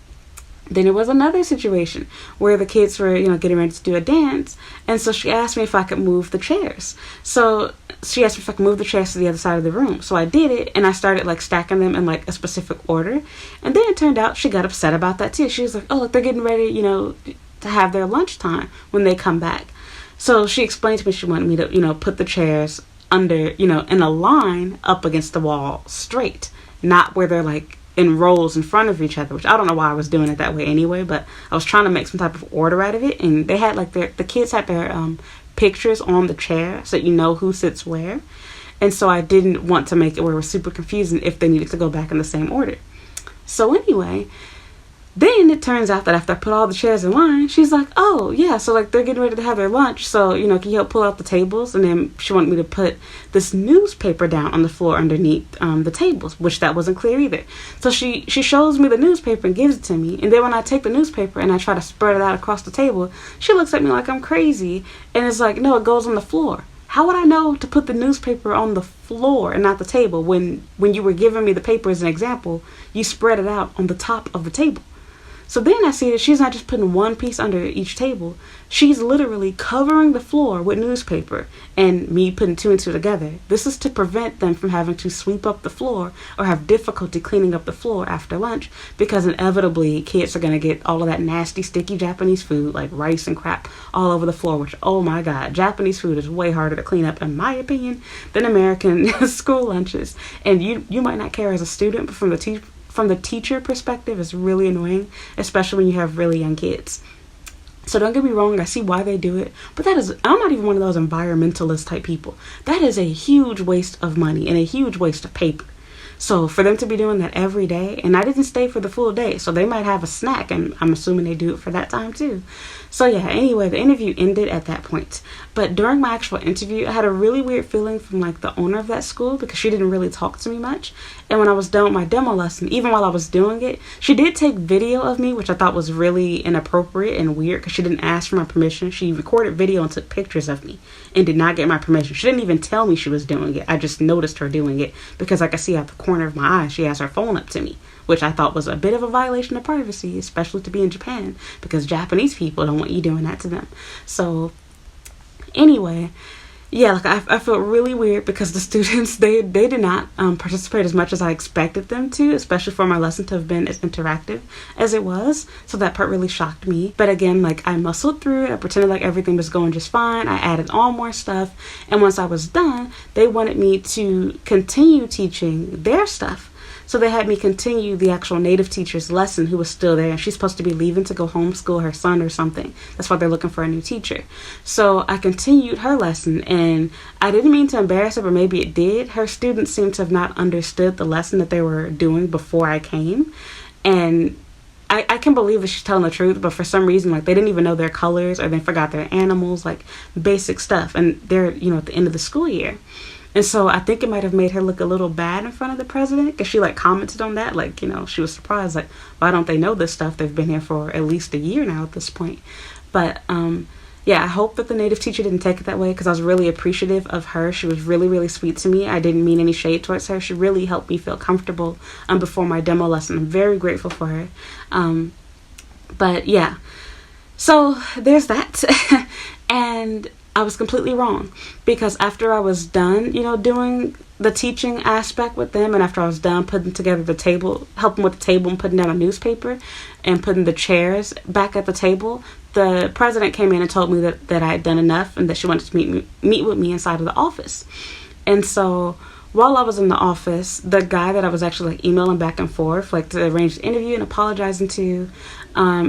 Then there was another situation where the kids were, getting ready to do a dance. And so she asked me if I could move the chairs. So she asked me if I could move the chairs to the other side of the room. So I did it, and I started stacking them in a specific order. And then it turned out she got upset about that too. She was like, oh, look, they're getting ready, to have their lunchtime when they come back. So she explained to me she wanted me to, put the chairs under, in a line up against the wall straight, not where they're in rows in front of each other, which I don't know why I was doing it that way anyway, but I was trying to make some type of order out of it. And they had the kids had their pictures on the chair so who sits where. And so I didn't want to make it where it was super confusing if they needed to go back in the same order. So anyway, then it turns out that after I put all the chairs in line, she's like, oh yeah, so they're getting ready to have their lunch, so can you help pull out the tables? And then she wanted me to put this newspaper down on the floor underneath the tables, which that wasn't clear either. So she shows me the newspaper and gives it to me, and then when I take the newspaper and I try to spread it out across the table, she looks at me like I'm crazy, and it's no, it goes on the floor. How would I know to put the newspaper on the floor and not the table when you were giving me the paper as an example, you spread it out on the top of the table? So then I see that she's not just putting one piece under each table. She's literally covering the floor with newspaper and me putting 2 and 2 together. This is to prevent them from having to sweep up the floor or have difficulty cleaning up the floor after lunch, because inevitably kids are going to get all of that nasty, sticky Japanese food like rice and crap all over the floor, which, oh my God, Japanese food is way harder to clean up, in my opinion, than American school lunches. And you might not care as a student, but from the teacher perspective, it's really annoying, especially when you have really young kids. So don't get me wrong, I see why they do it, but I'm not even one of those environmentalist type people. That is a huge waste of money and a huge waste of paper. So for them to be doing that every day, and I didn't stay for the full day, so they might have a snack, and I'm assuming they do it for that time too. So yeah, anyway, the interview ended at that point. But during my actual interview, I had a really weird feeling from like the owner of that school, because she didn't really talk to me much. And when I was done with my demo lesson, even while I was doing it, she did take video of me, which I thought was really inappropriate and weird, because she didn't ask for my permission. She recorded video and took pictures of me and did not get my permission. She didn't even tell me she was doing it. I just noticed her doing it because I could see out the corner of my eye she has her phone up to me, which I thought was a bit of a violation of privacy, especially to be in Japan, because Japanese people don't want you doing that to them. So anyway, yeah, like I felt really weird because the students, they did not participate as much as I expected them to, especially for my lesson to have been as interactive as it was. So that part really shocked me. But again, like I muscled through it. I pretended like everything was going just fine. I added on more stuff. And once I was done, they wanted me to continue teaching their stuff. So they had me continue the actual native teacher's lesson, who was still there, and she's supposed to be leaving to go homeschool her son or something. That's why they're looking for a new teacher. So I continued her lesson, and I didn't mean to embarrass her, but maybe it did. Her students seemed to have not understood the lesson that they were doing before I came. And I can believe that she's telling the truth, but for some reason, like, they didn't even know their colors, or they forgot their animals, like basic stuff. And they're, at the end of the school year. And so I think it might have made her look a little bad in front of the president, because she like commented on that. Like, she was surprised, like, why don't they know this stuff? They've been here for at least a year now at this point. But yeah, I hope that the native teacher didn't take it that way, because I was really appreciative of her. She was really, really sweet to me. I didn't mean any shade towards her. She really helped me feel comfortable before my demo lesson. I'm very grateful for her. But yeah, so there's that. And I was completely wrong, because after I was done, doing the teaching aspect with them, and after I was done putting together the table, helping with the table and putting down a newspaper and putting the chairs back at the table, the president came in and told me that I had done enough and that she wanted to meet with me inside of the office. And so while I was in the office, the guy that I was actually like emailing back and forth, like to arrange the interview and apologizing to,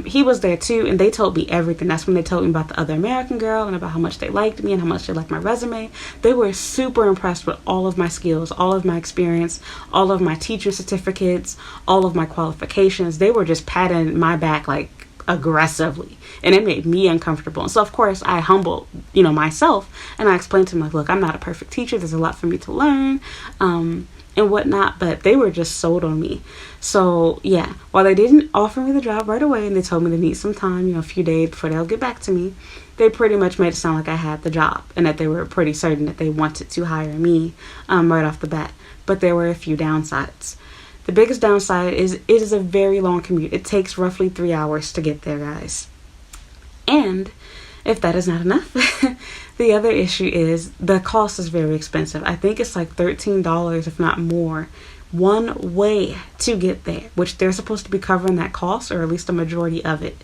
he was there too, and they told me everything. That's when they told me about the other American girl and about how much they liked me and how much they liked my resume. They were super impressed with all of my skills, all of my experience, all of my teacher certificates, all of my qualifications. They were just patting my back like aggressively, and it made me uncomfortable. And so of course I humbled myself, and I explained to them, like, look, I'm not a perfect teacher, there's a lot for me to learn and whatnot. But they were just sold on me. So yeah, while they didn't offer me the job right away, and they told me they need some time, a few days before they'll get back to me, they pretty much made it sound like I had the job, and that they were pretty certain that they wanted to hire me right off the bat. But there were a few downsides. The biggest downside is it is a very long commute. It takes roughly 3 hours to get there, guys. And if that is not enough, the other issue is the cost is very expensive. I think it's like $13, if not more, one way to get there, which they're supposed to be covering that cost, or at least a majority of it.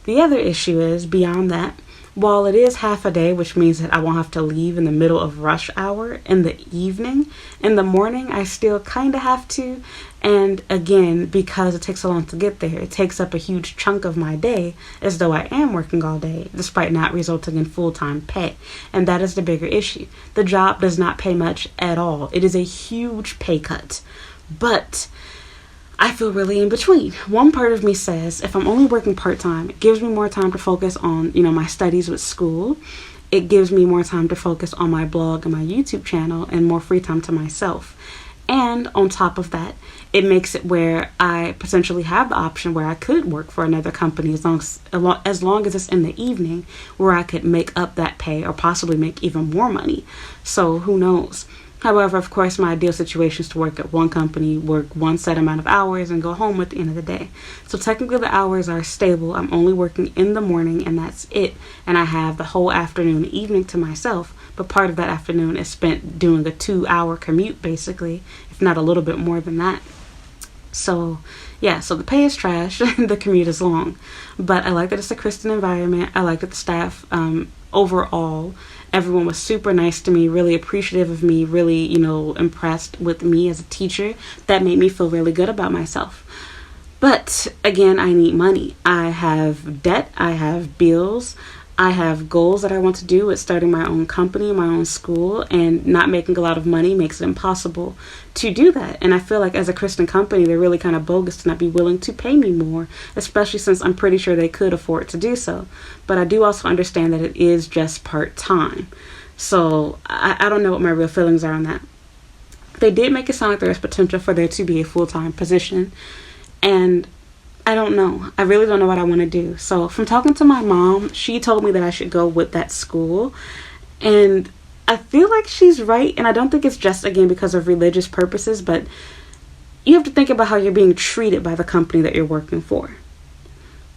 The other issue is, beyond that, while it is half a day, which means that I won't have to leave in the middle of rush hour in the evening, in the morning I still kind of have to. And again, because it takes so long to get there, it takes up a huge chunk of my day, as though I am working all day, despite not resulting in full-time pay. And that is the bigger issue. The job does not pay much at all. It is a huge pay cut. But I feel really in between. One part of me says, if I'm only working part-time, it gives me more time to focus on, my studies with school. It gives me more time to focus on my blog and my YouTube channel, and more free time to myself. And on top of that, it makes it where I potentially have the option where I could work for another company as long as it's in the evening, where I could make up that pay or possibly make even more money. So who knows? However, of course, my ideal situation is to work at one company, work one set amount of hours, and go home at the end of the day. So technically the hours are stable. I'm only working in the morning, and that's it. And I have the whole afternoon and evening to myself. But part of that afternoon is spent doing a 2-hour commute, basically, if not a little bit more than that. So yeah, so the pay is trash, the commute is long. But I like that it's a Christian environment. I like that the staff, overall, everyone was super nice to me, really appreciative of me, really, impressed with me as a teacher. That made me feel really good about myself. But again, I need money. I have debt, I have bills, I have goals that I want to do with starting my own company, my own school, and not making a lot of money makes it impossible to do that. And I feel like as a Christian company, they're really kind of bogus to not be willing to pay me more, especially since I'm pretty sure they could afford to do so. But I do also understand that it is just part-time. So I don't know what my real feelings are on that. They did make it sound like there is potential for there to be a full-time position. And I don't know. I really don't know what I want to do. So from talking to my mom, she told me that I should go with that school. And I feel like she's right. And I don't think it's just, again, because of religious purposes, but you have to think about how you're being treated by the company that you're working for.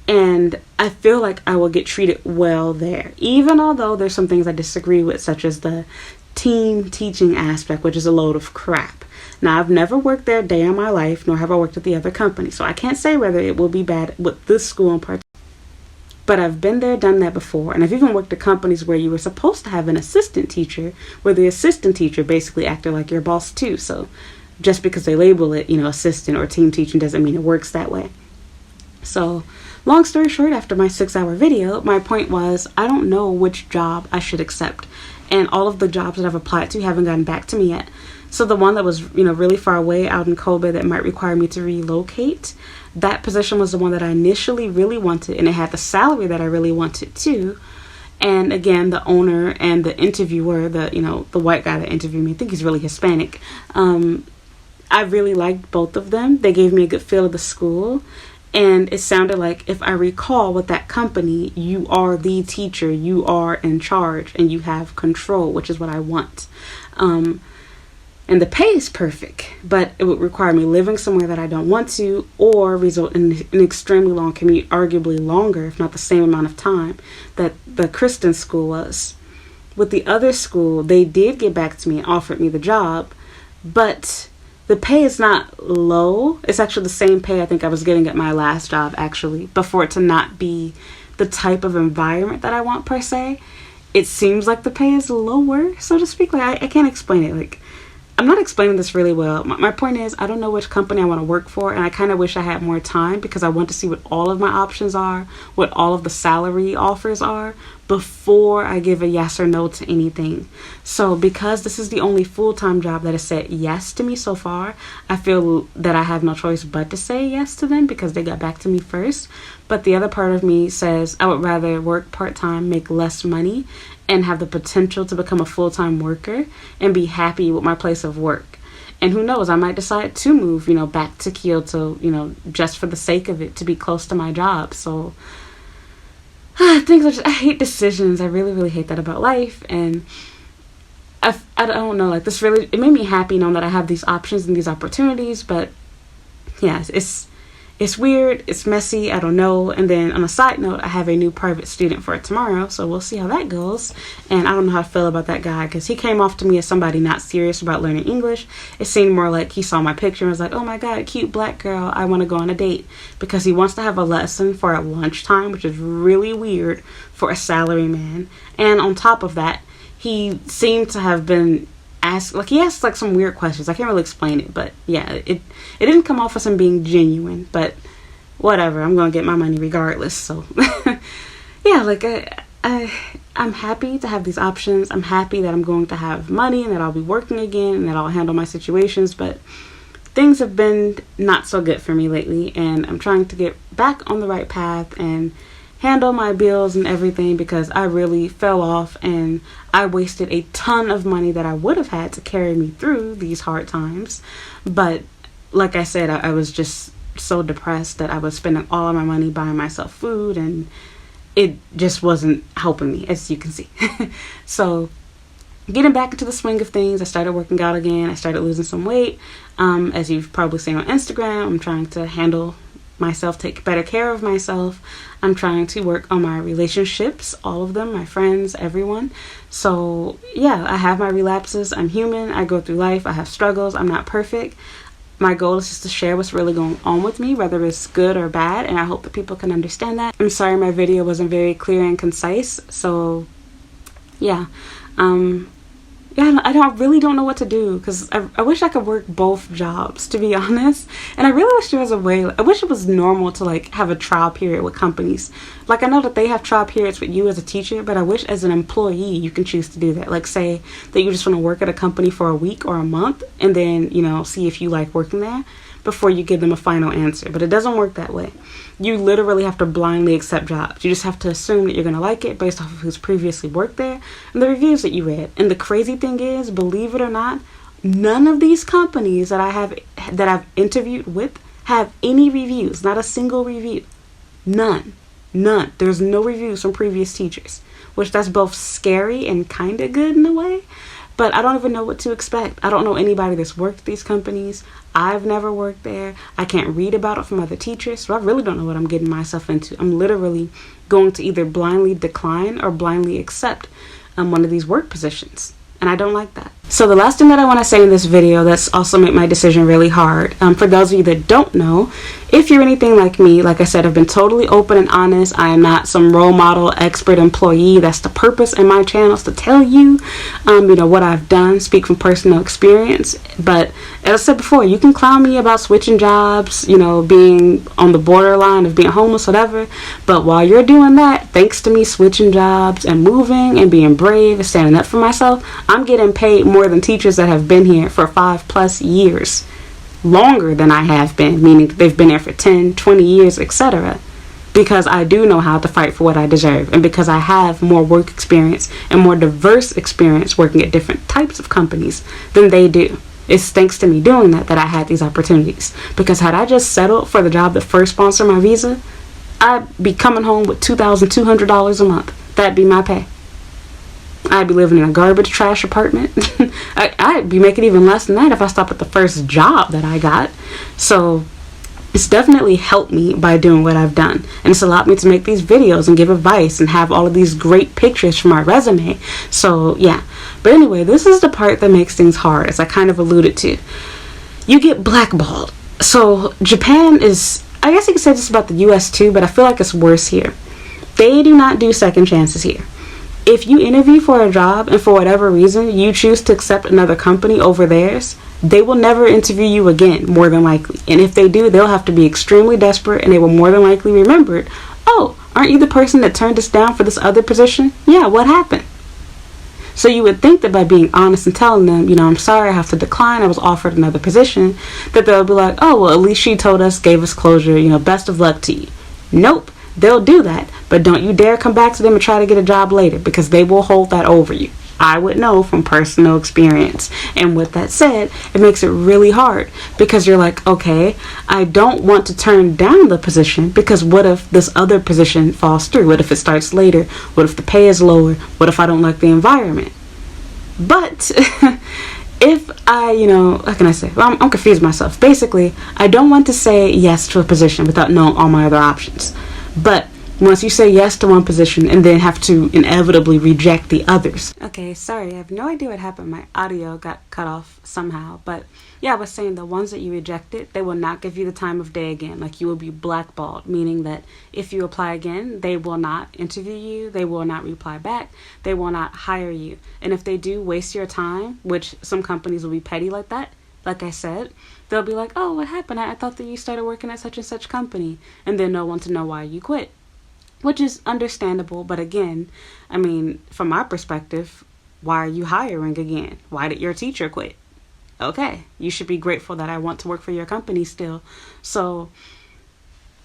And I feel like I will get treated well there, even although there's some things I disagree with, such as the team teaching aspect, which is a load of crap. Now, I've never worked there a day in my life, nor have I worked at the other company, so I can't say whether it will be bad with this school in particular. But I've been there, done that before, and I've even worked at companies where you were supposed to have an assistant teacher, where the assistant teacher basically acted like your boss too. So just because they label it, assistant or team teaching doesn't mean it works that way. So long story short, after my 6-hour video, my point was I don't know which job I should accept. And all of the jobs that I've applied to haven't gotten back to me yet. So the one that was, really far away out in Kobe that might require me to relocate, that position was the one that I initially really wanted. And it had the salary that I really wanted too. And again, the owner and the interviewer, the white guy that interviewed me, I think he's really Hispanic. I really liked both of them. They gave me a good feel of the school. And it sounded like, if I recall, with that company, you are the teacher, you are in charge, and you have control, which is what I want. And the pay is perfect, but it would require me living somewhere that I don't want to, or result in an extremely long commute, arguably longer, if not the same amount of time that the Christian school was. With the other school, they did get back to me and offered me the job, but the pay is not low. It's actually the same pay I think I was getting at my last job, actually, but for it to not be the type of environment that I want per se, it seems like the pay is lower, so to speak. Like I can't explain it. Like, I'm not explaining this really well. My point is, I don't know which company I want to work for, and I kind of wish I had more time because I want to see what all of my options are, what all of the salary offers are, before I give a yes or no to anything. So because this is the only full-time job that has said yes to me so far, I feel that I have no choice but to say yes to them because they got back to me first. But the other part of me says I would rather work part-time, make less money, and have the potential to become a full-time worker and be happy with my place of work. And who knows, I might decide to move, back to Kyoto, just for the sake of it, to be close to my job. So I hate decisions. I really, really hate that about life. And I don't know, like this really, it made me happy knowing that I have these options and these opportunities. But yeah, it's weird, it's messy, I don't know. And then on a side note, I have a new private student for tomorrow, so we'll see how that goes. And I don't know how I feel about that guy because he came off to me as somebody not serious about learning English. It seemed more like he saw my picture and was like, oh my god, cute black girl, I want to go on a date, because he wants to have a lesson for at lunchtime, which is really weird for a salary man. And on top of that, he seemed to have been he asked like some weird questions. I can't really explain it, but yeah, it didn't come off as him being genuine, but whatever, I'm gonna get my money regardless. So yeah, like I'm happy to have these options. I'm happy that I'm going to have money and that I'll be working again and that I'll handle my situations, but things have been not so good for me lately, and I'm trying to get back on the right path and handle my bills and everything, because I really fell off and I wasted a ton of money that I would have had to carry me through these hard times. But like I said, I was just so depressed that I was spending all of my money buying myself food, and it just wasn't helping me, as you can see. So getting back into the swing of things, I started working out again. I started losing some weight. As you've probably seen on Instagram, I'm trying to handle myself, take better care of myself. I'm trying to work on my relationships, all of them, my friends, everyone. So yeah, I have my relapses. I'm human. I go through life. I have struggles. I'm not perfect. My goal is just to share what's really going on with me, whether it's good or bad, and I hope that people can understand that. I'm sorry my video wasn't very clear and concise. So yeah, yeah, really don't know what to do, because I wish I could work both jobs, to be honest. And I really wish there was a way. I wish it was normal to like have a trial period with companies. Like, I know that they have trial periods with you as a teacher, but I wish as an employee you can choose to do that. Like, say that you just want to work at a company for a week or a month, and then, you know, see if you like working there before you give them a final answer. But it doesn't work that way. You literally have to blindly accept jobs. You just have to assume that you're going to like it based off of who's previously worked there and the reviews that you read. And the crazy thing is, believe it or not, none of these companies that I've interviewed with have any reviews. Not a single review. None. There's no reviews from previous teachers, which that's both scary and kind of good in a way. But I don't even know what to expect. I don't know anybody that's worked at these companies. I've never worked there. I can't read about it from other teachers. So I really don't know what I'm getting myself into. I'm literally going to either blindly decline or blindly accept one of these work positions. And I don't like that. So the last thing that I want to say in this video that's also made my decision really hard, for those of you that don't know, if you're anything like me, like I said, I've been totally open and honest. I am not some role model expert employee. That's the purpose in my channel, is to tell you, what I've done, speak from personal experience. But as I said before, you can clown me about switching jobs, being on the borderline of being homeless, whatever. But while you're doing that, thanks to me switching jobs and moving and being brave and standing up for myself, I'm getting paid more than teachers that have been here for 5+ years. Longer than I have been, meaning they've been there for 10, 20 years, etc. Because I do know how to fight for what I deserve, and because I have more work experience and more diverse experience working at different types of companies than they do. It's thanks to me doing that I had these opportunities. Because had I just settled for the job that first sponsored my visa, I'd be coming home with $2,200 a month. That'd be my pay. I'd be living in a garbage trash apartment. I'd be making even less than that if I stopped at the first job that I got. So it's definitely helped me by doing what I've done. And it's allowed me to make these videos and give advice and have all of these great pictures for my resume. So yeah. But anyway, this is the part that makes things hard, as I kind of alluded to. You get blackballed. So Japan is, I guess you could say this about the US too, but I feel like it's worse here. They do not do second chances here. If you interview for a job and for whatever reason you choose to accept another company over theirs, they will never interview you again, more than likely. And if they do, they'll have to be extremely desperate, and they will more than likely remember it. Oh, aren't you the person that turned us down for this other position? Yeah, what happened? So you would think that by being honest and telling them, I'm sorry, I have to decline, I was offered another position, that they'll be like, oh, well, at least she told us, gave us closure, best of luck to you. Nope. They'll do that, but don't you dare come back to them and try to get a job later, because they will hold that over you. I would know from personal experience. And with that said, it makes it really hard, because you're like, okay, I don't want to turn down the position, because what if this other position falls through? What if it starts later? What if the pay is lower? What if I don't like the environment? But if I, how can I say? Well, I'm confused myself. Basically, I don't want to say yes to a position without knowing all my other options. But once you say yes to one position and then have to inevitably reject the others. Okay, sorry, I have no idea what happened. My audio got cut off somehow. But yeah, I was saying the ones that you rejected, they will not give you the time of day again. Like, you will be blackballed, meaning that if you apply again, they will not interview you, they will not reply back, they will not hire you. And if they do waste your time, which some companies will be petty like that, like I said, they'll be like, oh, what happened? I thought that you started working at such and such company. And then they'll want to know why you quit. Which is understandable. But again, from my perspective, why are you hiring again? Why did your teacher quit? Okay, you should be grateful that I want to work for your company still. So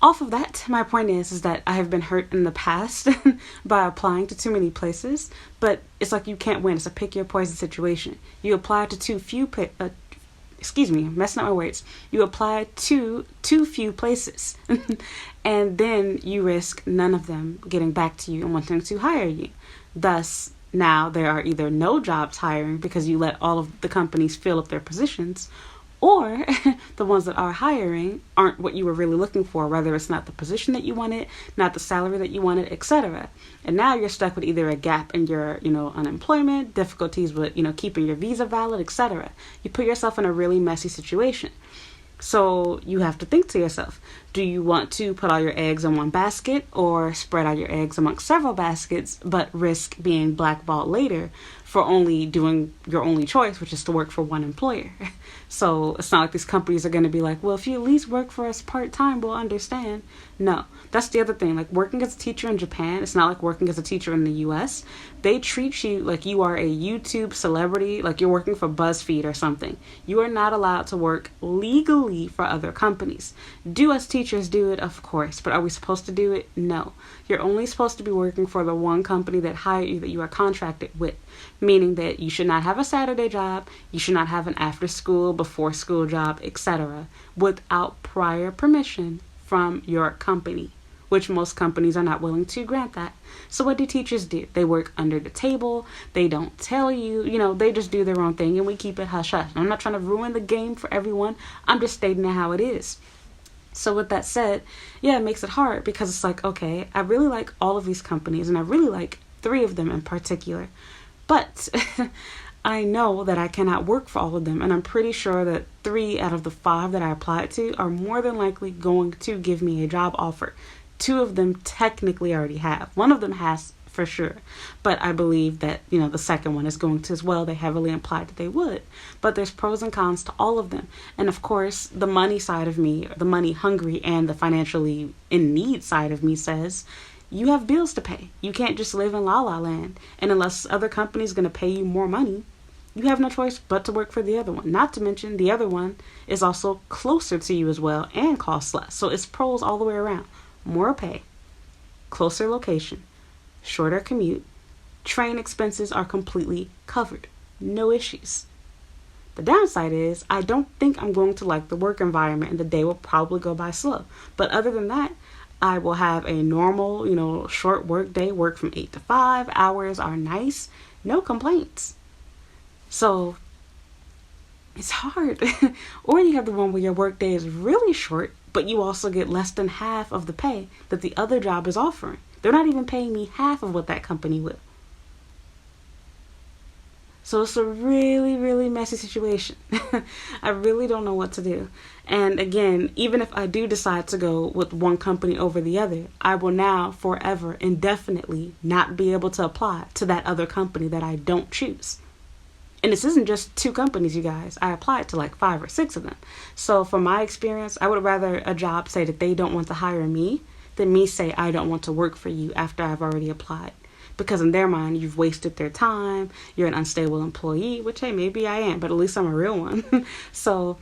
off of that, my point is that I have been hurt in the past by applying to too many places. But it's like you can't win. It's a pick your poison situation. You apply to too few messing up my words. You apply to too few places, and then you risk none of them getting back to you and wanting to hire you. Thus, now there are either no jobs hiring because you let all of the companies fill up their positions, or the ones that are hiring aren't what you were really looking for, whether it's not the position that you wanted, not the salary that you wanted, etc. And now you're stuck with either a gap in your, unemployment, difficulties with, keeping your visa valid, etc. You put yourself in a really messy situation. So you have to think to yourself, Do you want to put all your eggs in one basket or spread out your eggs amongst several baskets but risk being blackballed later for only doing your only choice, which is to work for one employer? So it's not like these companies are going to be like, well, if you at least work for us part-time, we'll understand. No, that's the other thing. Like working as a teacher in Japan, it's not like working as a teacher in the US. They treat you like you are a YouTube celebrity, like you're working for BuzzFeed or something. You are not allowed to work legally for other companies. Do us teachers do it? Of course. But are we supposed to do it? No. You're only supposed to be working for the one company that hired you, that you are contracted with. Meaning that you should not have a Saturday job, you should not have an after school, before school job, etc. without prior permission from your company, which most companies are not willing to grant that. So what do teachers do? They work under the table. They don't tell you, they just do their own thing and we keep it hush hush. I'm not trying to ruin the game for everyone. I'm just stating how it is. So with that said, yeah, it makes it hard because it's like, okay, I really like all of these companies and I really like 3 of them in particular. But I know that I cannot work for all of them, and I'm pretty sure that 3 out of the 5 that I applied to are more than likely going to give me a job offer. 2 of them technically already have. 1 of them has for sure, but I believe that, the second one is going to as well. They heavily implied that they would. But there's pros and cons to all of them. And of course, the money side of me, the money hungry and the financially in need side of me says, you have bills to pay. You can't just live in la la land. And unless other companies going to pay you more money, you have no choice but to work for the other one. Not to mention the other one is also closer to you as well and costs less. So it's pros all the way around. More pay, closer location, shorter commute, train expenses are completely covered. No issues. The downside is I don't think I'm going to like the work environment and the day will probably go by slow. But other than that, I will have a normal, short work day, work from 8 to 5. Hours are nice. No complaints. So it's hard. Or you have the one where your work day is really short, but you also get less than half of the pay that the other job is offering. They're not even paying me half of what that company will. So it's a really, really messy situation. I really don't know what to do. And again, even if I do decide to go with one company over the other, I will now forever, indefinitely not be able to apply to that other company that I don't choose. And this isn't just 2 companies, you guys. I applied to like 5 or 6 of them. So from my experience, I would rather a job say that they don't want to hire me than me say I don't want to work for you after I've already applied. Because in their mind, you've wasted their time, you're an unstable employee, which, hey, maybe I am, but at least I'm a real one. So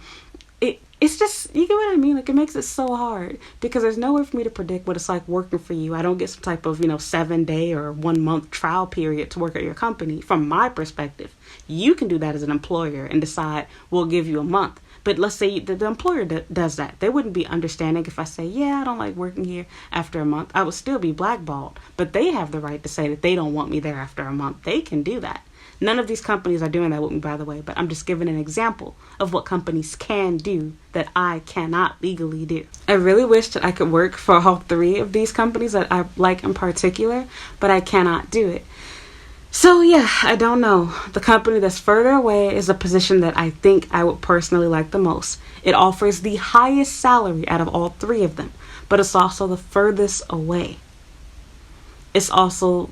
it's just, you get what I mean? Like, it makes it so hard because there's no way for me to predict what it's like working for you. I don't get some type of, 7-day or 1-month trial period to work at your company. From my perspective, you can do that as an employer and decide we'll give you a month. But let's say the employer does that. They wouldn't be understanding if I say, yeah, I don't like working here after a month. I would still be blackballed. But they have the right to say that they don't want me there after a month. They can do that. None of these companies are doing that with me, by the way. But I'm just giving an example of what companies can do that I cannot legally do. I really wish that I could work for all 3 of these companies that I like in particular, but I cannot do it. So yeah, I don't know. The company that's further away is a position that I think I would personally like the most. It offers the highest salary out of all 3 of them, but it's also the furthest away. It's also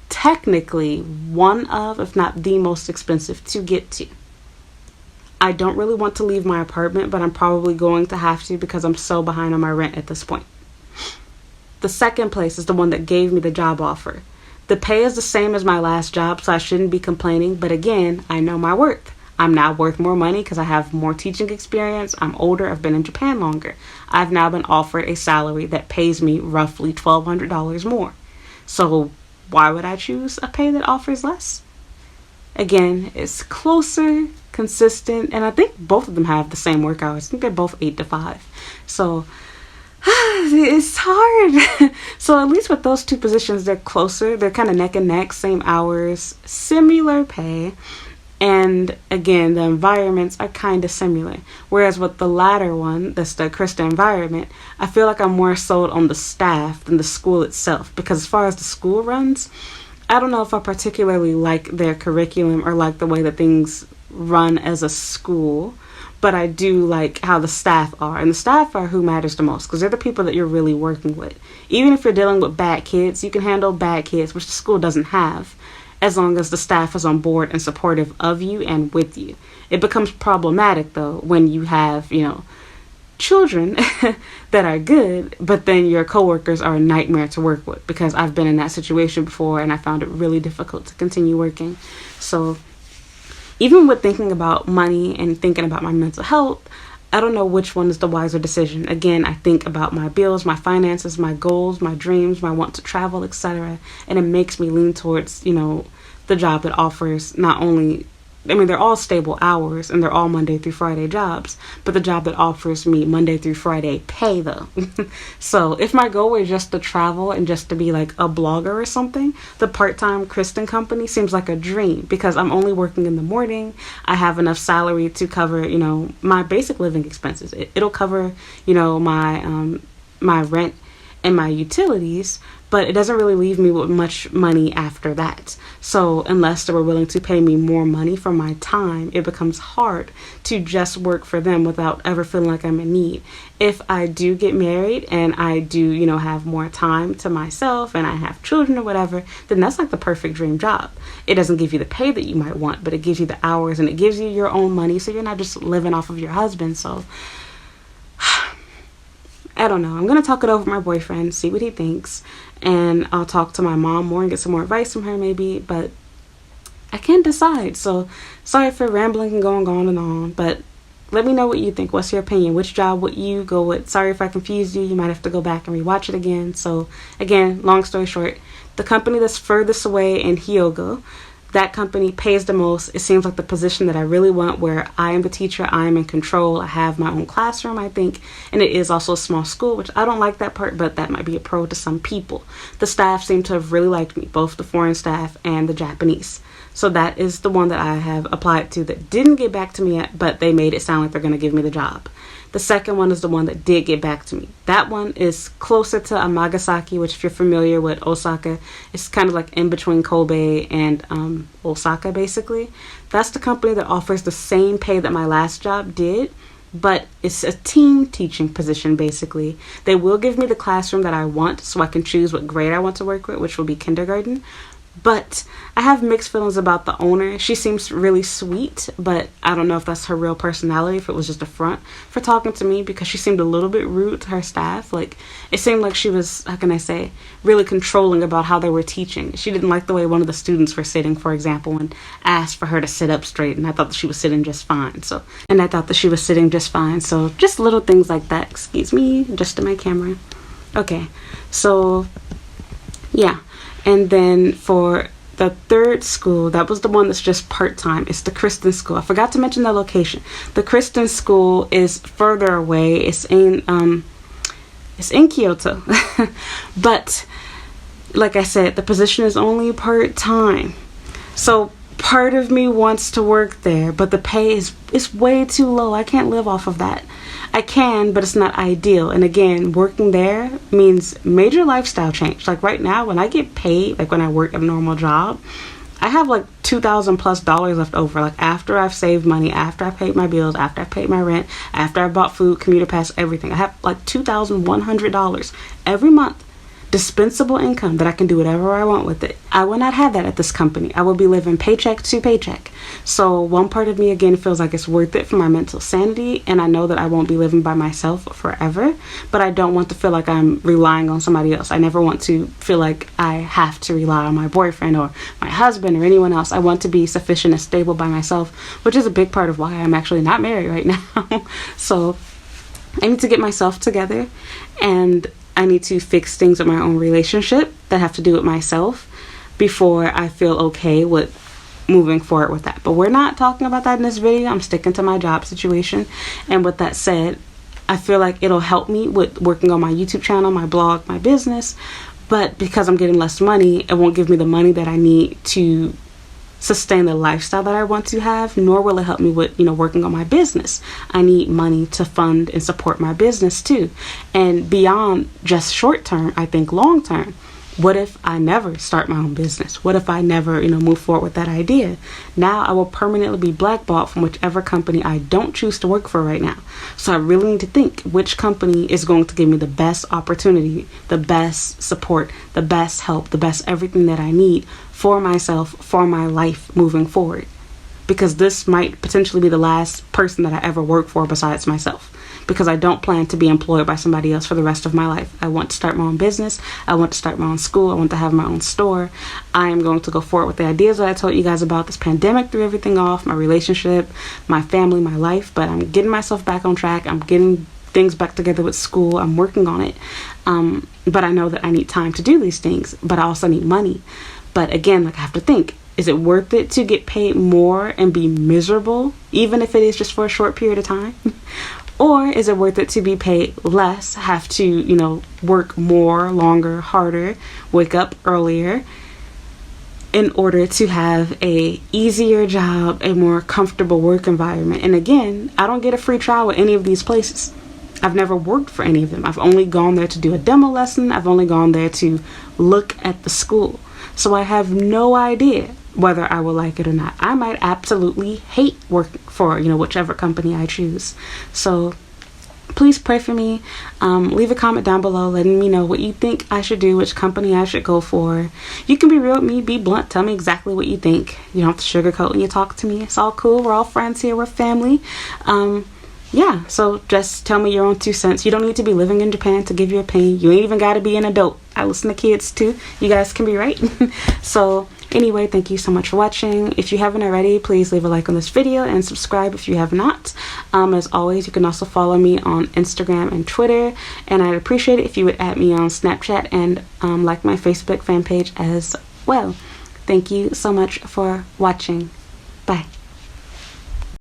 technically one of, if not the most expensive to get to. I don't really want to leave my apartment, but I'm probably going to have to because I'm so behind on my rent at this point. The second place is the one that gave me the job offer. The pay is the same as my last job, so I shouldn't be complaining. But again, I know my worth. I'm now worth more money because I have more teaching experience. I'm older. I've been in Japan longer. I've now been offered a salary that pays me roughly $1,200 more. So why would I choose a pay that offers less? Again, it's closer, consistent, and I think both of them have the same work hours. I think they're both 8 to 5. So it's hard. So at least with those 2 positions, they're closer. They're kind of neck and neck, same hours, similar pay. And again, the environments are kind of similar. Whereas with the latter one, that's the Krista environment, I feel like I'm more sold on the staff than the school itself. Because as far as the school runs, I don't know if I particularly like their curriculum or like the way that things run as a school. but I do like how the staff are. And the staff are who matters the most, because they're the people that you're really working with. Even if you're dealing with bad kids, you can handle bad kids, which the school doesn't have, as long as the staff is on board and supportive of you and with you. It becomes problematic, though, when you have, children that are good, but then your coworkers are a nightmare to work with, because I've been in that situation before and I found it really difficult to continue working. So even with thinking about money and thinking about my mental health, I don't know which one is the wiser decision. Again, I think about my bills, my finances, my goals, my dreams, my want to travel, etc. And it makes me lean towards, the job that offers not only, they're all stable hours and they're all Monday through Friday jobs, but the job that offers me Monday through Friday pay, though. So if my goal were just to travel and just to be like a blogger or something, the part-time Kristen company seems like a dream, because I'm only working in the morning. I have enough salary to cover, my basic living expenses. It'll cover, my rent and my utilities, but it doesn't really leave me with much money after that. So unless they were willing to pay me more money for my time, it becomes hard to just work for them without ever feeling like I'm in need. If I do get married and I do, have more time to myself and I have children or whatever, then that's like the perfect dream job. It doesn't give you the pay that you might want, but it gives you the hours and it gives you your own money, so you're not just living off of your husband. So I don't know. I'm going to talk it over with my boyfriend, see what he thinks, and I'll talk to my mom more and get some more advice from her maybe, but I can't decide. So sorry for rambling and going on and on, but let me know what you think. What's your opinion? Which job would you go with? Sorry if I confused you. You might have to go back and rewatch it again. So again, long story short, the company that's furthest away in Hyogo, that company pays the most. It seems like the position that I really want, where I am the teacher, I am in control, I have my own classroom, I think, and it is also a small school, which I don't like that part, but that might be a pro to some people. The staff seem to have really liked me, both the foreign staff and the Japanese. So that is the one that I have applied to that didn't get back to me yet, but they made it sound like they're going to give me the job. The second one is the one that did get back to me. That one is closer to Amagasaki, which, if you're familiar with Osaka, it's kind of like in between Kobe and Osaka, basically. That's the company that offers the same pay that my last job did, but it's a team teaching position, basically. They will give me the classroom that I want, so I can choose what grade I want to work with, which will be kindergarten. But I have mixed feelings about the owner. She seems really sweet, but I don't know if that's her real personality, if it was just a front for talking to me, because she seemed a little bit rude to her staff. Like, it seemed like she was, how can I say, really controlling about how they were teaching. She didn't like the way one of the students were sitting, for example, and asked for her to sit up straight, and I thought that she was sitting just fine. So just little things like that. Excuse me, just to my camera. Okay, so yeah. And then for the third school, that was the one that's just part-time. It's the Kristen School. I forgot to mention the location. The Kristen School is further away. It's in Kyoto. But like I said, the position is only part-time. So part of me wants to work there, but the pay is way too low. I can't live off of that. I can, but it's not ideal. And again, working there means major lifestyle change. Like right now, when I get paid, like when I work a normal job, I have like $2,000+ left over. Like after I've saved money, after I paid my bills, after I paid my rent, after I bought food, commuter pass, everything. I have like $2,100 every month. Dispensable income that I can do whatever I want with it. I will not have that at this company. I will be living paycheck to paycheck. So one part of me again feels like it's worth it for my mental sanity, and I know that I won't be living by myself forever, but I don't want to feel like I'm relying on somebody else. I never want to feel like I have to rely on my boyfriend or my husband or anyone else. I want to be sufficient and stable by myself, which is a big part of why I'm actually not married right now. So I need to get myself together, and I need to fix things with my own relationship that have to do with myself before I feel okay with moving forward with that. But we're not talking about that in this video. I'm sticking to my job situation. And with that said, I feel like it'll help me with working on my YouTube channel, my blog, my business. But because I'm getting less money, it won't give me the money that I need to sustain the lifestyle that I want to have, nor will it help me with, working on my business. I need money to fund and support my business too. And beyond just short term, I think long term, What if I never start my own business? What if I never, move forward with that idea? Now I will permanently be blackballed from whichever company I don't choose to work for right now. So I really need to think which company is going to give me the best opportunity, the best support, the best help, the best everything that I need for myself, for my life moving forward. Because this might potentially be the last person that I ever work for besides myself. Because I don't plan to be employed by somebody else for the rest of my life. I want to start my own business. I want to start my own school. I want to have my own store. I am going to go forward with the ideas that I told you guys about. This pandemic threw everything off, my relationship, my family, my life. But I'm getting myself back on track. I'm getting things back together with school. I'm working on it. But I know that I need time to do these things. But I also need money. But again, I have to think. Is it worth it to get paid more and be miserable, even if it is just for a short period of time? Or is it worth it to be paid less, have to, work more, longer, harder, wake up earlier in order to have a easier job, a more comfortable work environment? And again, I don't get a free trial with any of these places. I've never worked for any of them. I've only gone there to do a demo lesson. I've only gone there to look at the school. So I have no idea whether I will like it or not. I might absolutely hate working for, whichever company I choose. So please pray for me. Leave a comment down below letting me know what you think I should do, which company I should go for. You can be real with me, be blunt, tell me exactly what you think. You don't have to sugarcoat when you talk to me. It's all cool. We're all friends here. We're family. Yeah, so just tell me your own 2 cents. You don't need to be living in Japan to give your opinion. You ain't even got to be an adult. I listen to kids too. You guys can be right. So anyway, thank you so much for watching. If you haven't already, please leave a like on this video and subscribe if you have not. As always, you can also follow me on Instagram and Twitter. And I'd appreciate it if you would add me on Snapchat and like my Facebook fan page as well. Thank you so much for watching. Bye.